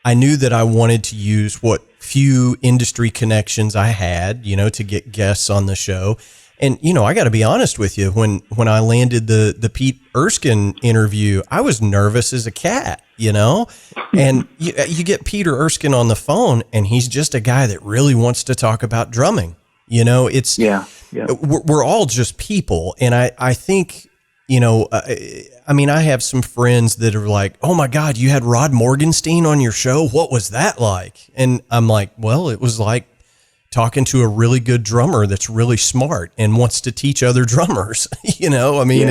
I knew that I wanted to use what few industry connections I had, to get guests on the show. And, I got to be honest with you, when I landed the Pete Erskine interview, I was nervous as a cat, and you get Peter Erskine on the phone, and he's just a guy that really wants to talk about drumming. We're all just people. And I think, I have some friends that are like, oh my God, you had Rod Morgenstein on your show. What was that like? And I'm like, well, it was like talking to a really good drummer that's really smart and wants to teach other drummers. I mean,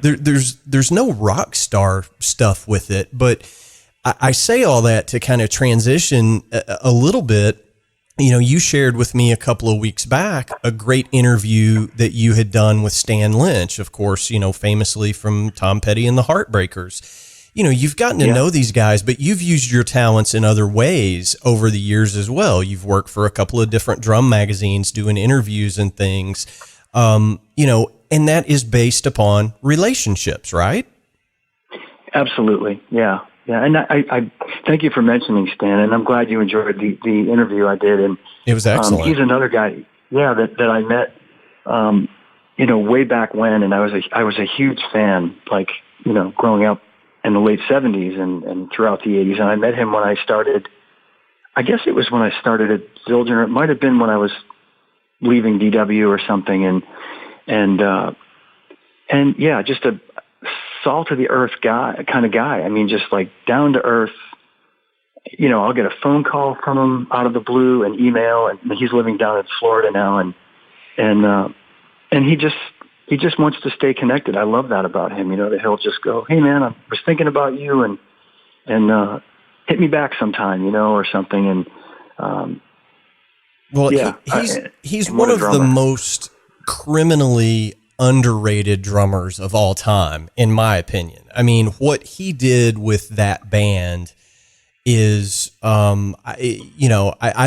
there's no rock star stuff with it, but I say all that to kind of transition a little bit. You shared with me a couple of weeks back a great interview that you had done with Stan Lynch, of course, famously from Tom Petty and the Heartbreakers. You've gotten to know these guys, but you've used your talents in other ways over the years as well. You've worked for a couple of different drum magazines doing interviews and things, and that is based upon relationships, right? Absolutely. Yeah. Yeah. And I thank you for mentioning Stan, and I'm glad you enjoyed the interview I did. And it was excellent. He's another guy, that I met, way back when, and I was a huge fan, growing up in the late 70s and throughout the 80s. And I met him when I started, I guess it was when I started at Zildjian, or it might have been when I was leaving DW or something. And just a salt of the earth kind of guy. I mean, just like down to earth. I'll get a phone call from him out of the blue, an email, and he's living down in Florida now. And he just wants to stay connected. I love that about him. That he'll just go, "Hey man, I was thinking about you and hit me back sometime, or something." And, he's one of the most criminally underrated drummers of all time, in my opinion. I mean, what he did with that band is, I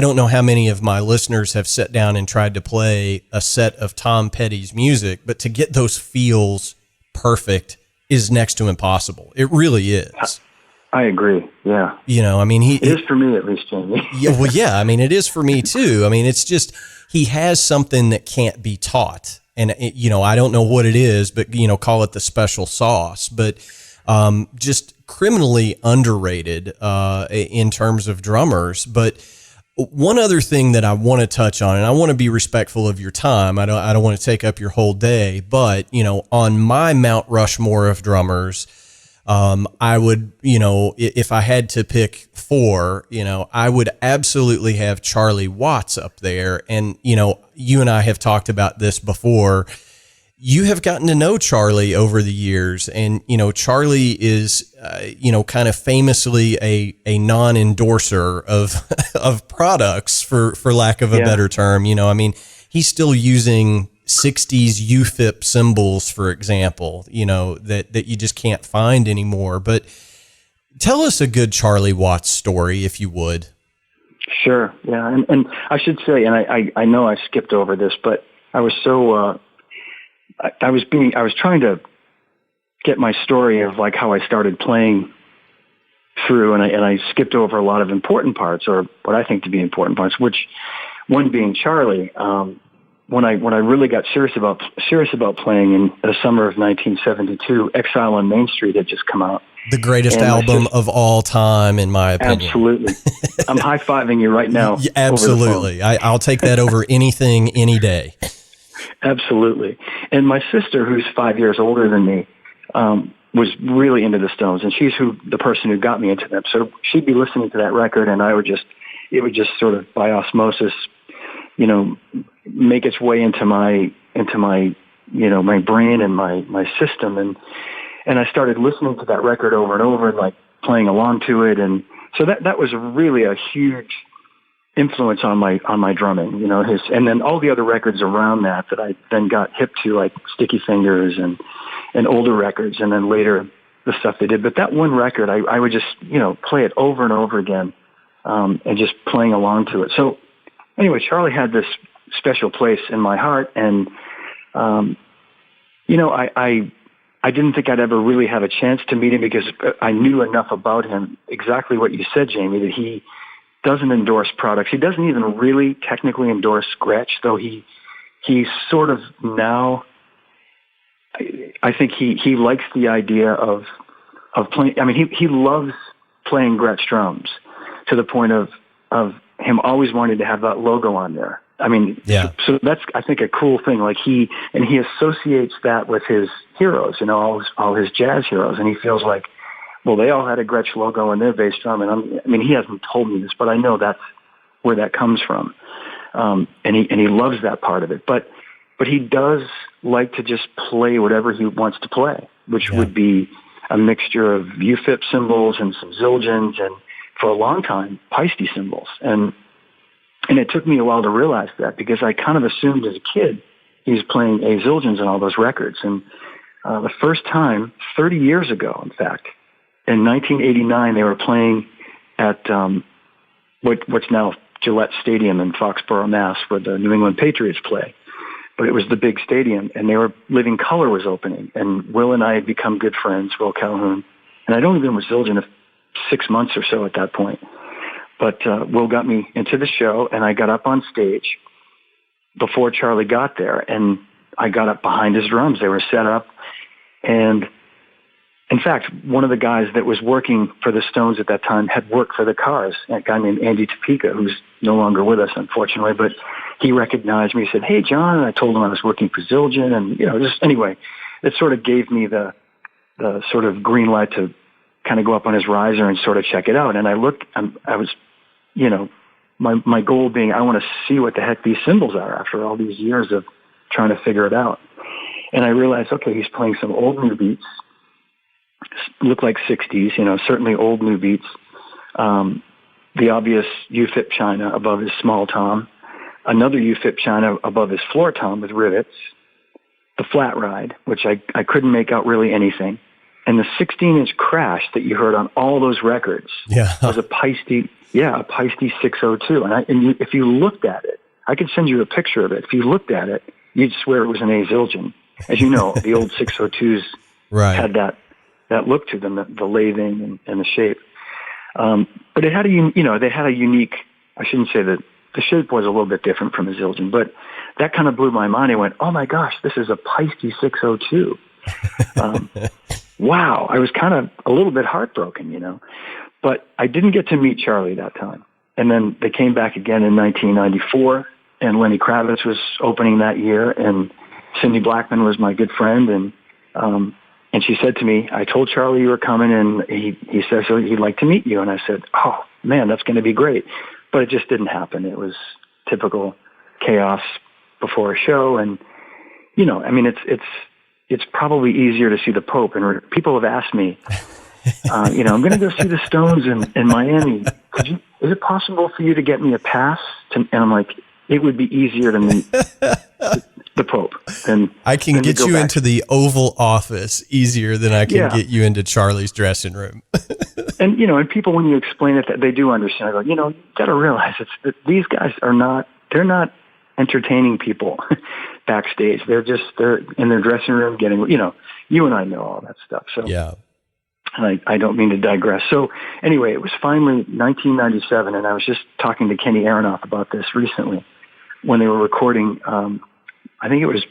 don't know how many of my listeners have sat down and tried to play a set of Tom Petty's music, but to get those feels perfect is next to impossible. It really is. I agree. Yeah. I mean, it is for me at least, Jamie. I mean, it is for me too. I mean, it's just, he has something that can't be taught. And, I don't know what it is, but, call it the special sauce, but just criminally underrated in terms of drummers. But one other thing that I want to touch on, and I want to be respectful of your time. I don't want to take up your whole day, but, on my Mount Rushmore of drummers, I would, if I had to pick four, I would absolutely have Charlie Watts up there. And, you and I have talked about this before. You have gotten to know Charlie over the years, and, Charlie is, kind of famously a non-endorser of, of products for lack of a better term. I mean, he's still using 60s UFIP symbols, for example, that you just can't find anymore. But tell us a good Charlie Watts story, if you would. Sure. Yeah. And I should say, and I know I skipped over this, but I was so, I was trying to get my story of like how I started playing through, and I skipped over a lot of important parts, or what I think to be important parts, which one being Charlie. When I really got serious about playing in the summer of 1972, Exile on Main Street had just come out. The greatest album of all time, in my opinion. Absolutely. I'm high-fiving you right now. Yeah, absolutely. I'll take that over anything, any day. Absolutely. And my sister, who's 5 years older than me, was really into the Stones, and she's the person who got me into them. So she'd be listening to that record, and it would just sort of by osmosis, make its way into my my brain and my system, and I started listening to that record over and over and like playing along to it, and so that was really a huge influence on my drumming, and then all the other records around that I then got hip to, like Sticky Fingers and older records, and then later the stuff they did. But that one record, I would just play it over and over again, and just playing along to it. So anyway, Charlie had this special place in my heart, and I didn't think I'd ever really have a chance to meet him because I knew enough about him, exactly what you said, Jamie, that he doesn't endorse products. He doesn't even really technically endorse scratch, though he sort of now, I think he likes the idea of playing. I mean, he loves playing Gretsch drums to the point of him always wanting to have that logo on there. I mean, yeah. So that's, I think, a cool thing. Like he associates that with his heroes, all his jazz heroes, and he feels like, well, they all had a Gretsch logo on their bass drum, and he hasn't told me this, but I know that's where that comes from. and he loves that part of it. But he does like to just play whatever he wants to play, which would be a mixture of UFIP cymbals and some Zildjians, and for a long time, Paiste cymbals. And it took me a while to realize that, because I kind of assumed as a kid he was playing A Zildjians on all those records. And the first time, 30 years ago, in fact, in 1989, they were playing at what's now Gillette Stadium in Foxborough, Mass., where the New England Patriots play. But it was the big stadium, and Living Color was opening, and Will and I had become good friends, Will Calhoun. And I'd only been with Zildjian 6 months or so at that point. But Will got me into the show, and I got up on stage before Charlie got there, and I got up behind his drums. They were set up, and in fact, one of the guys that was working for the Stones at that time had worked for the Cars, a guy named Andy Topeka, who's no longer with us, unfortunately, but he recognized me. He said, "Hey, John," and I told him I was working for Zildjian, and, just anyway, it sort of gave me the sort of green light to kind of go up on his riser and sort of check it out. And I looked, I was, my goal being, I want to see what the heck these cymbals are after all these years of trying to figure it out. And I realized, okay, he's playing some old new beats, look like 60s, certainly old new beats. The obvious UFIP China above his small tom, another UFIP China above his floor tom with rivets, the flat ride, which I couldn't make out really anything, and the 16-inch crash that you heard on all those records was a Paiste 602. If you looked at it, I could send you a picture of it. If you looked at it, you'd swear it was an A Zildjian. As you know, the old 602s had that look to them, the lathing and the shape. But it had they had a unique, I shouldn't say that the shape was a little bit different from a Zildjian, but that kind of blew my mind. I went, oh my gosh, this is a Paiste 602. Wow. I was kind of a little bit heartbroken, but I didn't get to meet Charlie that time. And then they came back again in 1994, and Lenny Kravitz was opening that year, and Cindy Blackman was my good friend, and she said to me, I told Charlie you were coming, and he said so he'd like to meet you. And I said, oh, man, that's going to be great. But it just didn't happen. It was typical chaos before a show. And, it's probably easier to see the Pope. And people have asked me, I'm going to go see the Stones in Miami. Is it possible for you to get me a pass? And I'm like, it would be easier to meet the Pope than I can get you into the Oval Office easier than I can get you into Charlie's dressing room. And people, when you explain it, that they do understand. I go, you got to realize these guys they're not entertaining people backstage. They're in their dressing room getting, you and I know all that stuff. So yeah. And I don't mean to digress. So anyway, it was finally 1997, and I was just talking to Kenny Aronoff about this recently when they were recording, I think it was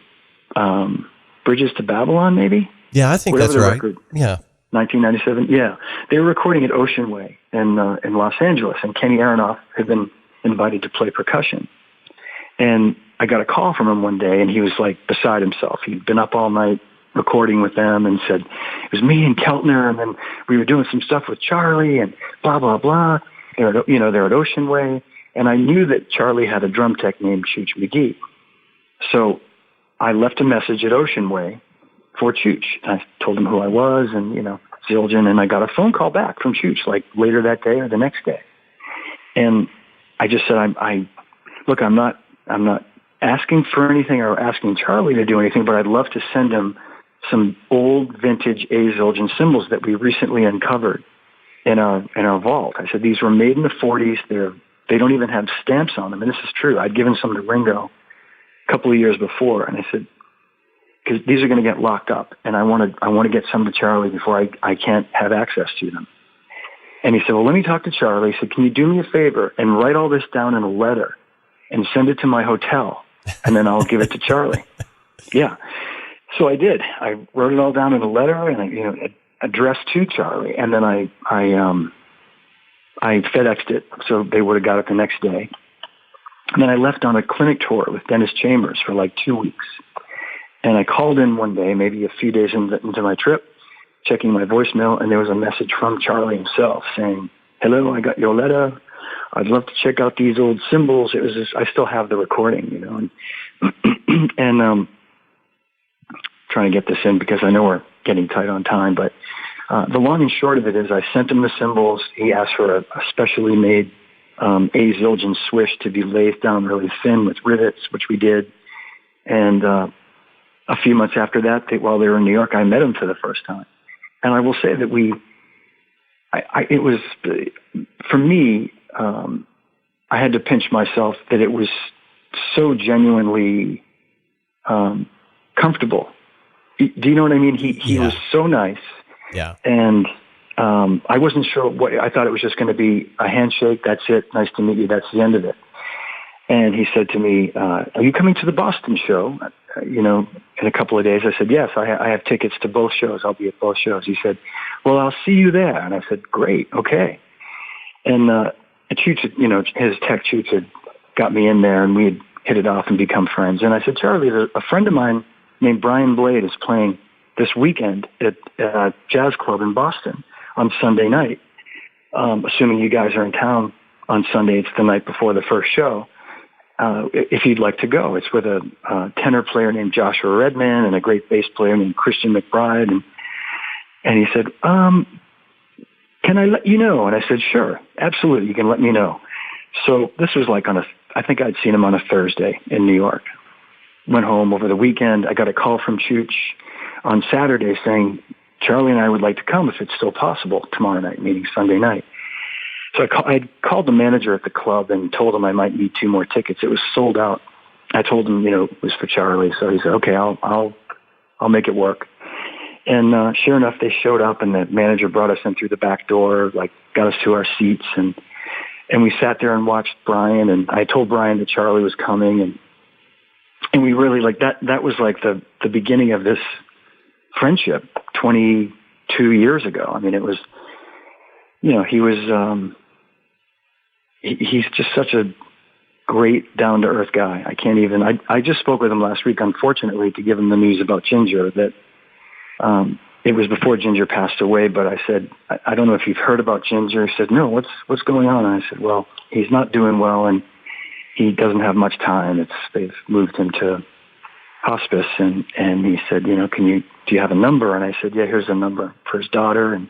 Bridges to Babylon, maybe? Yeah, I think whatever that's right. Record, yeah. 1997, yeah. They were recording at Ocean Way in Los Angeles, and Kenny Aronoff had been invited to play percussion. And I got a call from him one day, and he was like beside himself. He'd been up all night recording with them and said, it was me and Keltner, and then we were doing some stuff with Charlie and blah, blah, blah. They're at Ocean Way. And I knew that Charlie had a drum tech named Chooch McGee. So I left a message at Ocean Way for Chooch. I told him who I was and, Zildjian, and I got a phone call back from Chooch, like later that day or the next day. And I just said, look, I'm not asking for anything or asking Charlie to do anything, but I'd love to send him some old vintage A Zildjian cymbals that we recently uncovered in our vault. I said, these were made in the 40s. They don't even have stamps on them. And this is true. I'd given some to Ringo a couple of years before. And I said, because these are going to get locked up, and I want to get some to Charlie before I can't have access to them. And he said, well, let me talk to Charlie. He said, can you do me a favor and write all this down in a letter and send it to my hotel, and then I'll give it to Charlie. Yeah. So I did. I wrote it all down in a letter and I addressed to Charlie, and then I FedExed it, so they would have got it the next day. And then I left on a clinic tour with Dennis Chambers for like 2 weeks. And I called in one day, maybe a few days into my trip, checking my voicemail, and there was a message from Charlie himself saying, hello, I got your letter. I'd love to check out these old cymbals. It was just, I still have the recording, you know, and trying to get this in because I know we're getting tight on time, but the long and short of it is I sent him the cymbals. He asked for a specially made a Zildjian swish to be laid down really thin with rivets, which we did. And a few months after that, while they were in New York, I met him for the first time. And I will say that it was, for me, I had to pinch myself that it was so genuinely comfortable. Do you know what I mean? He was so nice. Yeah. And I wasn't sure I thought it was just going to be a handshake. That's it. Nice to meet you. That's the end of it. And he said to me, are you coming to the Boston show, you know, in a couple of days? I said, yes, I have tickets to both shows. I'll be at both shows. He said, well, I'll see you there. And I said, great. Okay. And Chooch, you know, his tech Chooch had got me in there and we had hit it off and become friends. And I said, Charlie, a friend of mine named Brian Blade is playing this weekend at a jazz club in Boston on Sunday night. Assuming you guys are in town on Sunday, it's the night before the first show. If you'd like to go, it's with a tenor player named Joshua Redman and a great bass player named Christian McBride. And he said, can I let you know? And I said, sure, absolutely. You can let me know. So this was like I think I'd seen him on a Thursday in New York. Went home over the weekend. I got a call from Chooch on Saturday saying, Charlie and I would like to come if it's still possible tomorrow night, meaning Sunday night. So I called the manager at the club and told him I might need 2 more tickets. It was sold out. I told him, you know, it was for Charlie. So he said, okay, I'll make it work. And sure enough, they showed up and the manager brought us in through the back door, like got us to our seats. And we sat there and watched Brian. And I told Brian that Charlie was coming. And we really like that was like the beginning of this friendship 22 years ago. I mean, it was, you know, he was, he's just such a great down to earth guy. I just spoke with him last week, unfortunately, to give him the news about Ginger that, it was before Ginger passed away, but I said, I don't know if you've heard about Ginger. He said, no, what's going on? And I said, well, he's not doing well and he doesn't have much time. They've moved him to hospice. And he said, you know, do you have a number? And I said, yeah, here's a number for his daughter. And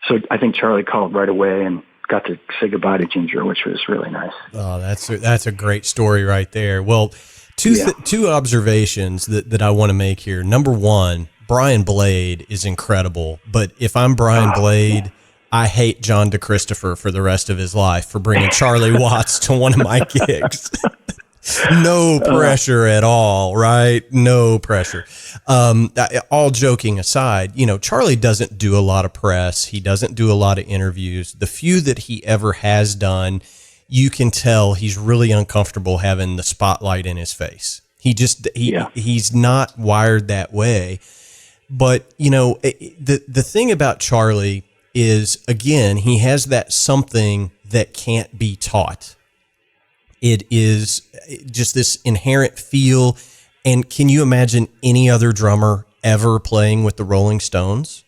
so I think Charlie called right away and got to say goodbye to Ginger, which was really nice. Oh, that's a great story right there. Well, two observations that I want to make here. Number one, Brian Blade is incredible, but if I'm Brian Blade, I hate John DeChristopher for the rest of his life for bringing Charlie Watts to one of my gigs. No pressure at all, right? No pressure. All joking aside, you know, Charlie doesn't do a lot of press. He doesn't do a lot of interviews. The few that he ever has done, you can tell he's really uncomfortable having the spotlight in his face. He's not wired that way. But, you know, the thing about Charlie is, again, he has that something that can't be taught. It is just this inherent feel. And can you imagine any other drummer ever playing with the Rolling Stones?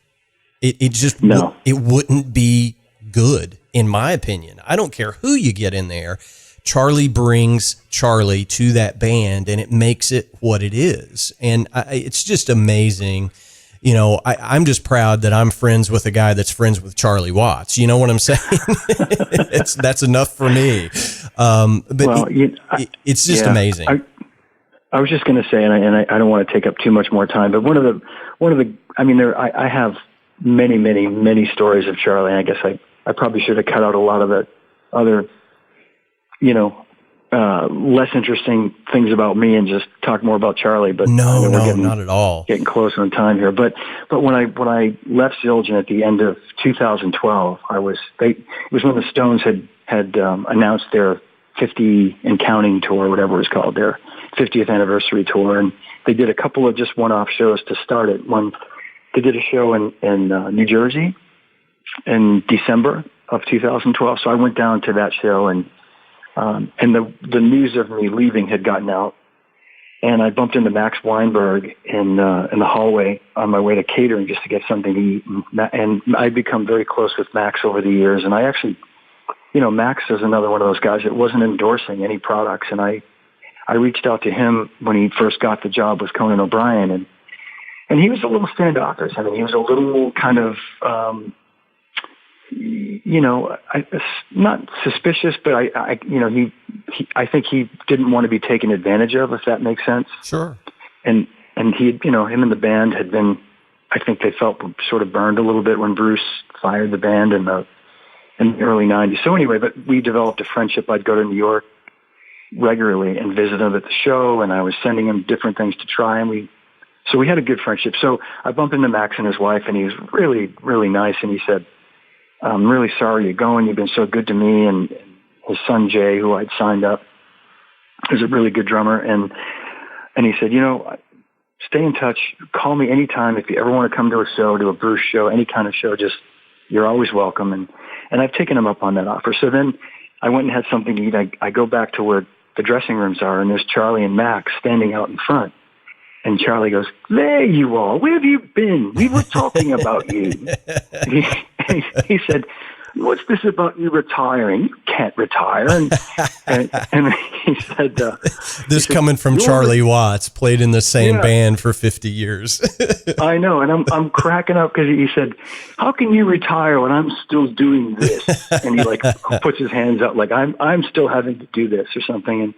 It just no. It wouldn't be good, in my opinion. I don't care who you get in there. Charlie brings Charlie to that band, and it makes it what it is. And it's just amazing. You know, I'm just proud that I'm friends with a guy that's friends with Charlie Watts. You know what I'm saying? That's enough for me. But it's just amazing. I was just going to say, and I don't want to take up too much more time, but one of the, I mean, I have many stories of Charlie. And I guess I probably should have cut out a lot of the other, you know, less interesting things about me and just talk more about Charlie. But no, not at all. Getting close on time here. But when I left Zildjian at the end of 2012, it was when the Stones had announced their 50 and counting tour, whatever it was called, their 50th anniversary tour, and they did a couple of just one-off shows to start it. They did a show in New Jersey in December of 2012. So I went down to that show and the news of me leaving had gotten out, and I bumped into Max Weinberg in the hallway on my way to catering just to get something to eat. And I'd become very close with Max over the years, and I actually Max is another one of those guys that wasn't endorsing any products. And I reached out to him when he first got the job with Conan O'Brien, and he was a little standoffish. I mean, he was a little kind of, not suspicious, but I think he didn't want to be taken advantage of, if that makes sense. Sure. And he, him and the band had been, I think they felt sort of burned a little bit when Bruce fired the band in the early 90s. So anyway, but we developed a friendship. I'd go to New York regularly and visit him at the show, and I was sending him different things to try, and we had a good friendship. So I bumped into Max and his wife, and he was really, really nice, and he said, "I'm really sorry you're going. You've been so good to me." And his son Jay, who I'd signed up, is a really good drummer, and he said, "Stay in touch. Call me anytime if you ever want to come to a show, to a Bruce show, any kind of show. Just, you're always welcome." And I've taken him up on that offer. So then I went and had something to eat. I go back to where the dressing rooms are, and there's Charlie and Max standing out in front. And Charlie goes, "There you are. Where have you been? We were talking about you." He said, "What's this about you retiring? You can't retire." And he said, "This coming from Charlie Watts, played in the same band for 50 years." I know, and I'm cracking up because he said, "How can you retire when I'm still doing this?" And he puts his hands up like I'm still having to do this or something.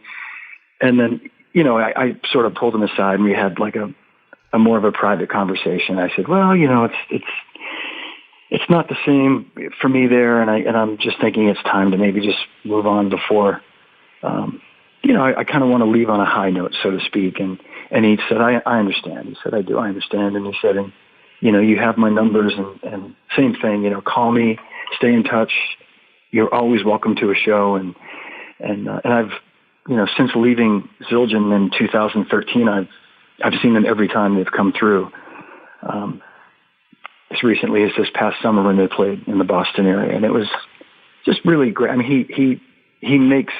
And then I sort of pulled him aside, and we had like a more of a private conversation. I said, "Well, it's not the same for me there, and I'm just thinking it's time to maybe just move on before, I kind of want to leave on a high note, so to speak." And he said, I understand. He said, "I do, I understand." And he said, you have my numbers, and same thing, call me, stay in touch. You're always welcome to a show. And I've, since leaving Zildjian in 2013, I've seen them every time they've come through. As recently as this past summer when they played in the Boston area, and it was just really great. I mean, he makes.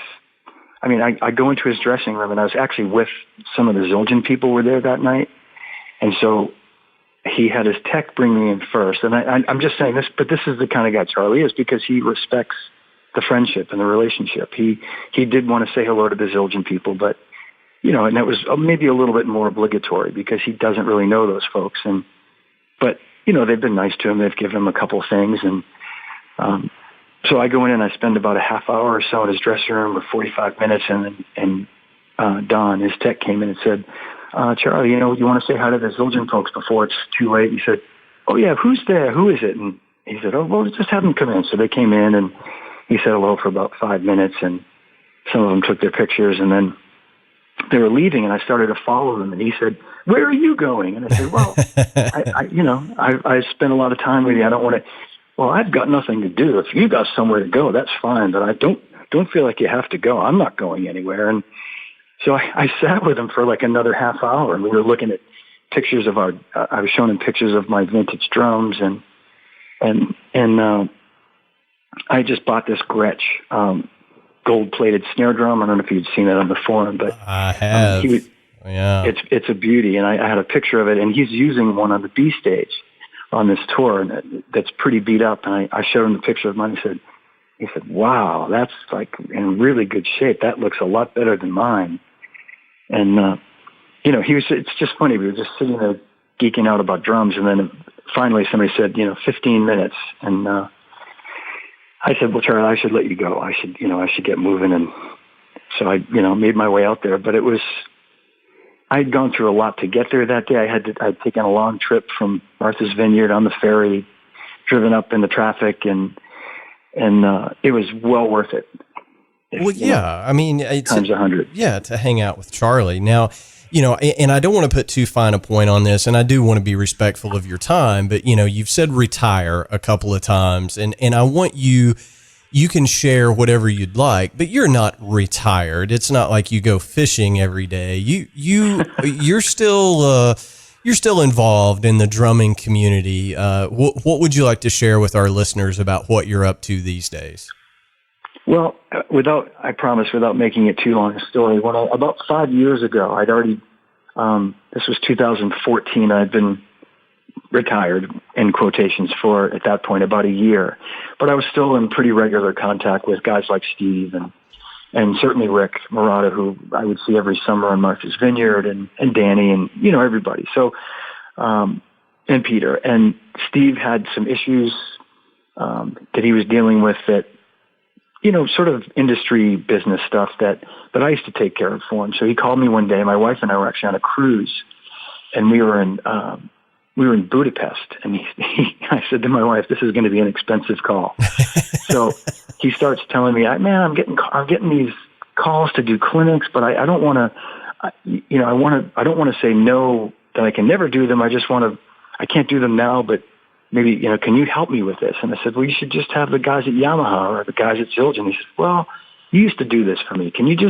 I mean, I go into his dressing room, and I was actually with some of the Zildjian people were there that night, and so he had his tech bring me in first. And I'm just saying this, but this is the kind of guy Charlie is, because he respects the friendship and the relationship. He did want to say hello to the Zildjian people, but and that was maybe a little bit more obligatory because he doesn't really know those folks, but. They've been nice to him. They've given him a couple of things. And so I go in and I spend about a half hour or so in his dressing room, or 45 minutes. And Don, his tech, came in and said, "Charlie, you want to say hi to the Zildjian folks before it's too late?" He said, "Oh, yeah, who's there? Who is it?" And he said, "Oh, well, just have them come in." So they came in, and he said hello for about 5 minutes. And some of them took their pictures, and then they were leaving, and I started to follow them. And he said, "Where are you going?" And I said, "Well, I spent a lot of time with you. I don't want to." "Well, I've got nothing to do. If you got somewhere to go, that's fine. But I don't feel like you have to go. I'm not going anywhere." And so I sat with him for like another half hour, and we were looking at pictures of I was showing him pictures of my vintage drums, and I just bought this Gretsch gold-plated snare drum. I don't know if you'd seen it on the forum, but I have. Yeah, it's a beauty, and I had a picture of it, and he's using one on the B stage on this tour, and that's pretty beat up. And I showed him the picture of mine. He said, "Wow, that's like in really good shape. That looks a lot better than mine." And it's just funny. We were just sitting there geeking out about drums, and then finally somebody said, 15 minutes, and I said, "Well, Charlie, I should let you go. I should get moving." And so I, made my way out there, but I'd gone through a lot to get there that day. I'd taken a long trip from Martha's Vineyard on the ferry, driven up in the traffic, and it was well worth it. I mean, it's times 100. Yeah, to hang out with Charlie. Now, and I don't want to put too fine a point on this, and I do want to be respectful of your time, but you've said retire a couple of times, and I want you can share whatever you'd like, but you're not retired. It's not like you go fishing every day. You're still involved in the drumming community. What would you like to share with our listeners about what you're up to these days? Well, I promise, without making it too long a story, about 5 years ago, I'd already, this was 2014, I'd been retired, in quotations, for, at that point, about a year. But I was still in pretty regular contact with guys like Steve and certainly Rick Marotta, who I would see every summer on Martha's Vineyard, and Danny, and, everybody. So, and Peter. And Steve had some issues that he was dealing with that, sort of industry business stuff that I used to take care of for him. So he called me one day. My wife and I were actually on a cruise, and we were in Budapest. And I said to my wife, "This is going to be an expensive call." So he starts telling me, "Man, I'm getting these calls to do clinics, but I don't want to, I don't want to say no, that I can never do them. I can't do them now, but maybe, can you help me with this?" And I said, "Well, you should just have the guys at Yamaha or the guys at Zildjian." He said, "Well, you used to do this for me. Can you do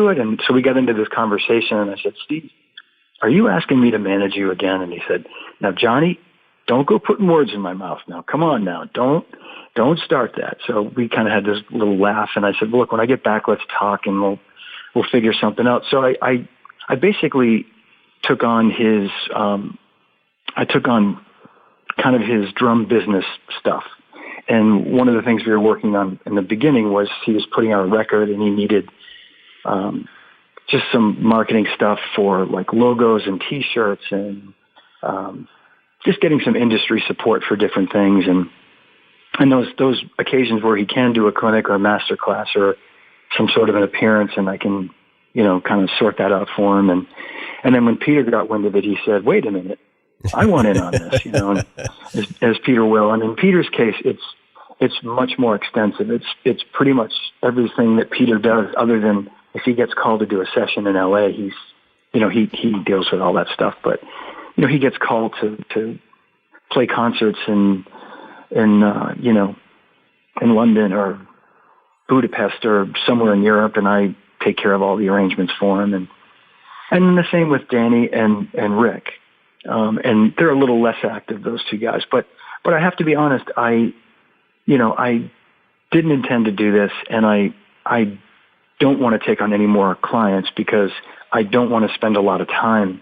it?" And so we got into this conversation, and I said, "Steve, are you asking me to manage you again?" And he said, "Now, Johnny, don't go putting words in my mouth now. Come on now. Don't start that." So we kind of had this little laugh, and I said, "Well, look, when I get back, let's talk, and we'll figure something out." So I basically took on kind of his drum business stuff. And one of the things we were working on in the beginning was he was putting out a record, and he needed just some marketing stuff for like logos and T-shirts, and just getting some industry support for different things. And those occasions where he can do a clinic or a master class or some sort of an appearance, and I can, kind of sort that out for him. And then when Peter got wind of it, he said, "Wait a minute, I want in on this," and as Peter will. And in Peter's case, it's much more extensive. It's pretty much everything that Peter does, other than if he gets called to do a session in LA, he deals with all that stuff. But, he gets called to play concerts in London or Budapest or somewhere in Europe, and I take care of all the arrangements for him. And the same with Danny and Rick. And they're a little less active, those two guys. But I have to be honest, I didn't intend to do this, and I don't want to take on any more clients because I don't want to spend a lot of time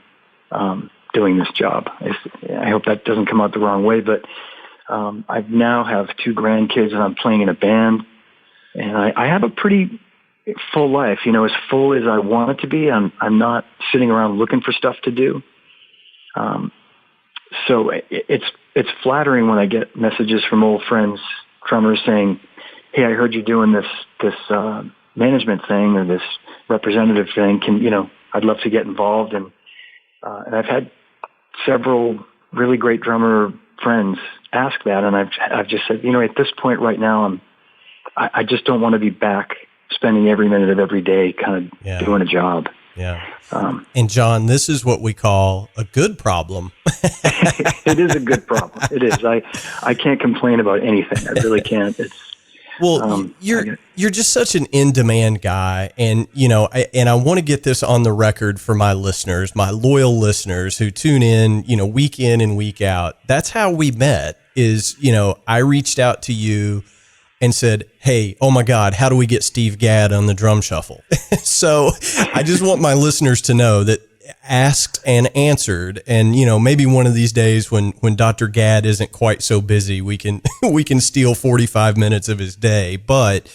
doing this job. I hope that doesn't come out the wrong way, but I now have 2 grandkids, and I'm playing in a band, and I have a pretty full life, as full as I want it to be. I'm not sitting around looking for stuff to do. So it's flattering when I get messages from old friends, drummers, saying, "Hey, I heard you doing this management thing or this representative thing. I'd love to get involved." And I've had several really great drummer friends ask that, and I've just said, at this point right now, I just don't want to be back spending every minute of every day kind of doing a job. Yeah. And John, this is what we call a good problem. It is a good problem. It is. I can't complain about anything. I really can't. You're just such an in-demand guy, and I want to get this on the record for my listeners, my loyal listeners who tune in, week in and week out. That's how we met. I reached out to you and said, "Hey, oh my God, how do we get Steve Gadd on the Drum Shuffle?" So I just want my listeners to know that asked and answered. And, maybe one of these days when Dr. Gadd isn't quite so busy, we can steal 45 minutes of his day. But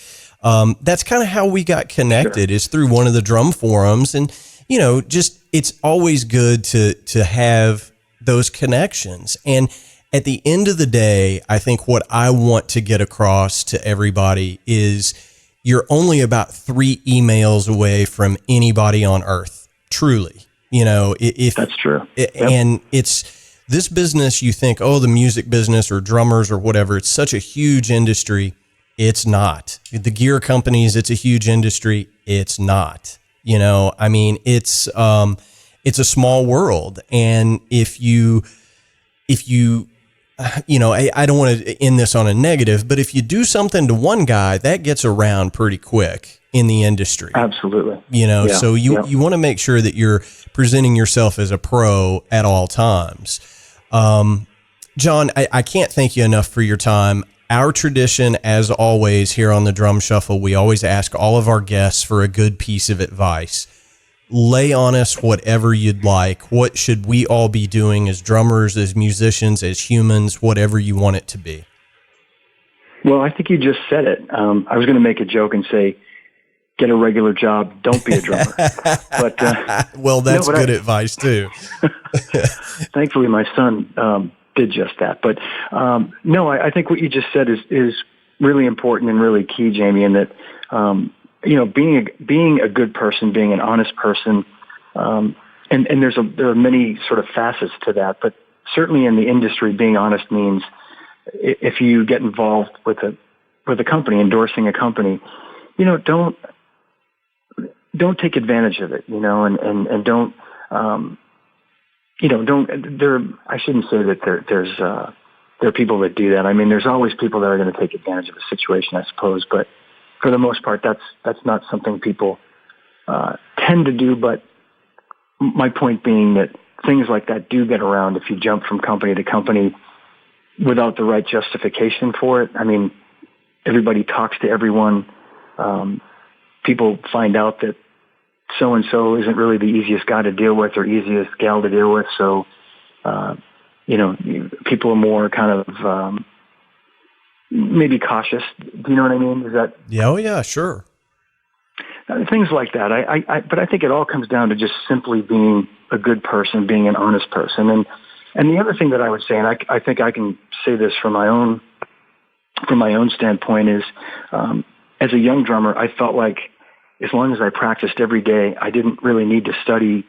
that's kind of how we got connected, is through one of the drum forums. And, it's always good to have those connections. And at the end of the day, I think what I want to get across to everybody is you're only about 3 emails away from anybody on earth, truly. If that's true. And it's this business, you think, the music business or drummers or whatever, it's such a huge industry. It's not. The gear companies, it's a huge industry. It's not. It's a small world. And if you I don't want to end this on a negative, but if you do something to one guy, that gets around pretty quick in the industry. Absolutely. So you want to make sure that you're presenting yourself as a pro at all times. John, I can't thank you enough for your time. Our tradition, as always, here on the Drum Shuffle, we always ask all of our guests for a good piece of advice. lay on us whatever you'd like. What should we all be doing as drummers, as musicians, as humans, whatever you want it to be? Well, I think you just said it. I was going to make a joke and say, get a regular job, don't be a drummer. But well, that's good advice too. Thankfully, my son did just that. But no, I think what you just said is really important and really key, Jamie, in that being a good person, being an honest person, and there are many sort of facets to that. But certainly in the industry, being honest means if you get involved with a company, endorsing a company, don't take advantage of it, and don't, I shouldn't say that there are people that do that. I mean, there's always people that are going to take advantage of a situation, I suppose, but for the most part, that's not something people tend to do. But my point being that things like that do get around if you jump from company to company without the right justification for it. I mean, everybody talks to everyone. People find out that so-and-so isn't really the easiest guy to deal with or easiest gal to deal with. So, people are more kind of maybe cautious. Do you know what I mean? Is that? Yeah, oh yeah, sure. Things like that. But I think it all comes down to just simply being a good person, being an honest person. And the other thing that I would say, and I think I can say this from my own standpoint, is as a young drummer, I felt like as long as I practiced every day, I didn't really need to study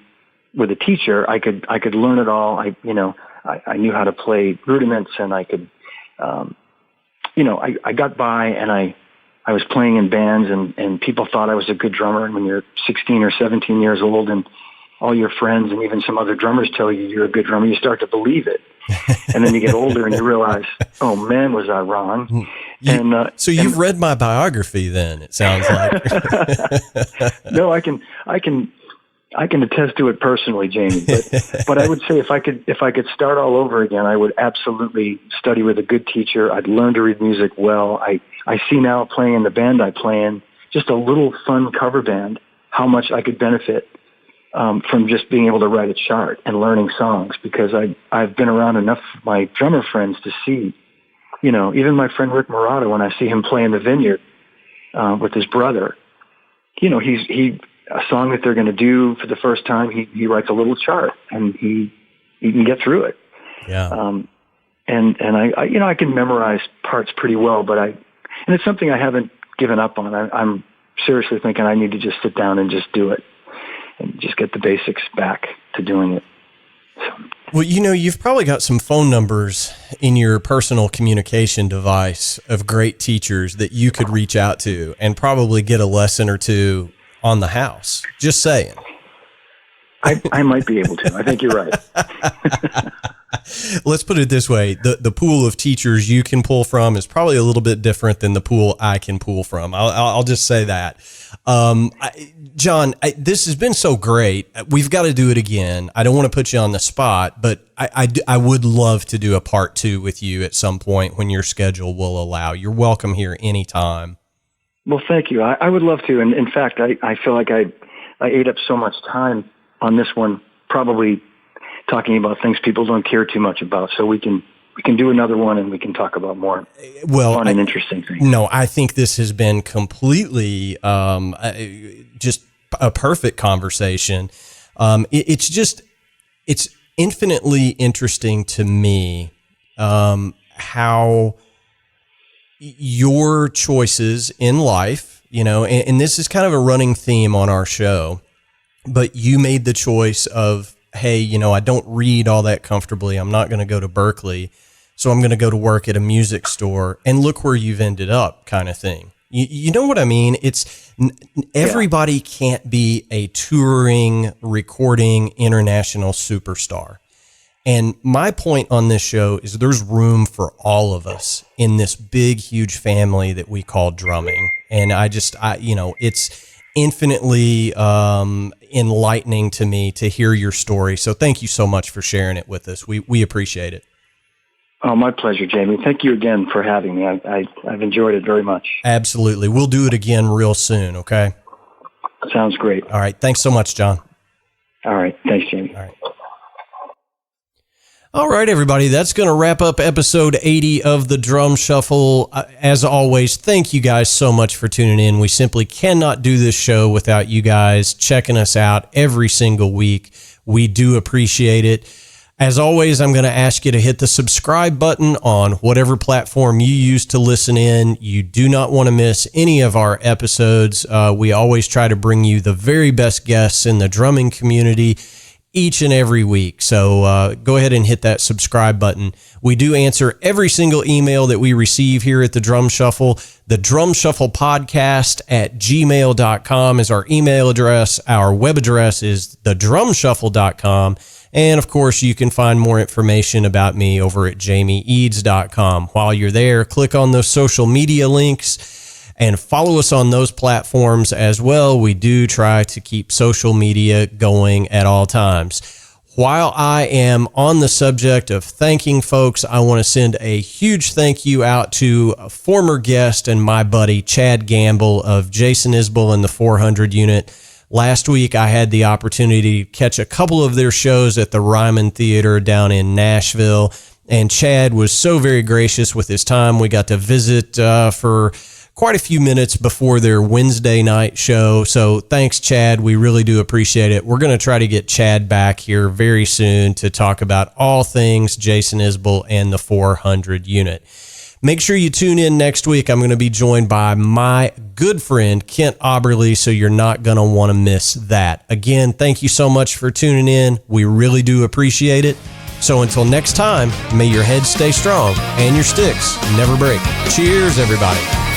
with a teacher. I could learn it all. I knew how to play rudiments, and I could, I got by, and I was playing in bands, and people thought I was a good drummer. And when you're 16 or 17 years old, and all your friends and even some other drummers tell you you're a good drummer, you start to believe it. And then you get older and you realize, oh man, was I wrong? So you've read my biography then, it sounds like. No, I can attest to it personally, Jamie. But I would say if I could start all over again, I would absolutely study with a good teacher. I'd learn to read music well. I see now playing in the band I play in, just a little fun cover band, how much I could benefit from just being able to write a chart and learning songs, because I've been around enough of my drummer friends to see, even my friend Rick Marotta, when I see him play in the Vineyard with his brother, a song that they're going to do for the first time, he writes a little chart and he can get through it. Yeah. And I can memorize parts pretty well, and it's something I haven't given up on. I'm seriously thinking I need to just sit down and just do it and just get the basics back to doing it. So. Well, you've probably got some phone numbers in your personal communication device of great teachers that you could reach out to and probably get a lesson or two on the house. Just saying. I might be able to. I think you're right. Let's put it this way. The pool of teachers you can pull from is probably a little bit different than the pool I can pull from. I'll just say that. John, this has been so great. We've got to do it again. I don't want to put you on the spot, but I would love to do a part 2 with you at some point when your schedule will allow. You're welcome here anytime. Well, thank you. I would love to. And in fact, I feel like I ate up so much time on this one, probably talking about things people don't care too much about. So we can do another one and we can talk about more fun and interesting things. No, I think this has been completely just a perfect conversation. It's infinitely interesting to me how your choices in life, and this is kind of a running theme on our show, but you made the choice of, hey, I don't read all that comfortably. I'm not going to go to Berkeley, so I'm going to go to work at a music store, and look where you've ended up, kind of thing. You know what I mean? It's everybody can't be a touring, recording, international superstar. And my point on this show is there's room for all of us in this big, huge family that we call drumming. And it's infinitely enlightening to me to hear your story. So thank you so much for sharing it with us. We appreciate it. Oh, my pleasure, Jamie. Thank you again for having me. I've enjoyed it very much. Absolutely. We'll do it again real soon, okay? Sounds great. All right. Thanks so much, John. All right. Thanks, Jamie. All right. All right, everybody, that's going to wrap up episode 80 of the Drum Shuffle. As always, thank you guys so much for tuning in. We simply cannot do this show without you guys checking us out every single week. We do appreciate it. As always, I'm going to ask you to hit the subscribe button on whatever platform you use to listen in. You do not want to miss any of our episodes. We always try to bring you the very best guests in the drumming community each and every week. So go ahead and hit that subscribe button. We do answer every single email that we receive here at the Drum Shuffle. The Drum Shuffle Podcast at gmail.com is our email address. Our web address is thedrumshuffle.com. And of course, you can find more information about me over at jamieeads.com. While you're there, click on those social media links and follow us on those platforms as well. We do try to keep social media going at all times. While I am on the subject of thanking folks, I want to send a huge thank you out to a former guest and my buddy, Chad Gamble of Jason Isbell and the 400 unit. Last week, I had the opportunity to catch a couple of their shows at the Ryman Theater down in Nashville, and Chad was so very gracious with his time. We got to visit for quite a few minutes before their Wednesday night show. So thanks, Chad. We really do appreciate it. We're going to try to get Chad back here very soon to talk about all things Jason Isbell and the 400 unit. Make sure you tune in next week. I'm going to be joined by my good friend, Kent Oberly, so you're not going to want to miss that. Again, thank you so much for tuning in. We really do appreciate it. So until next time, may your head stay strong and your sticks never break. Cheers, everybody.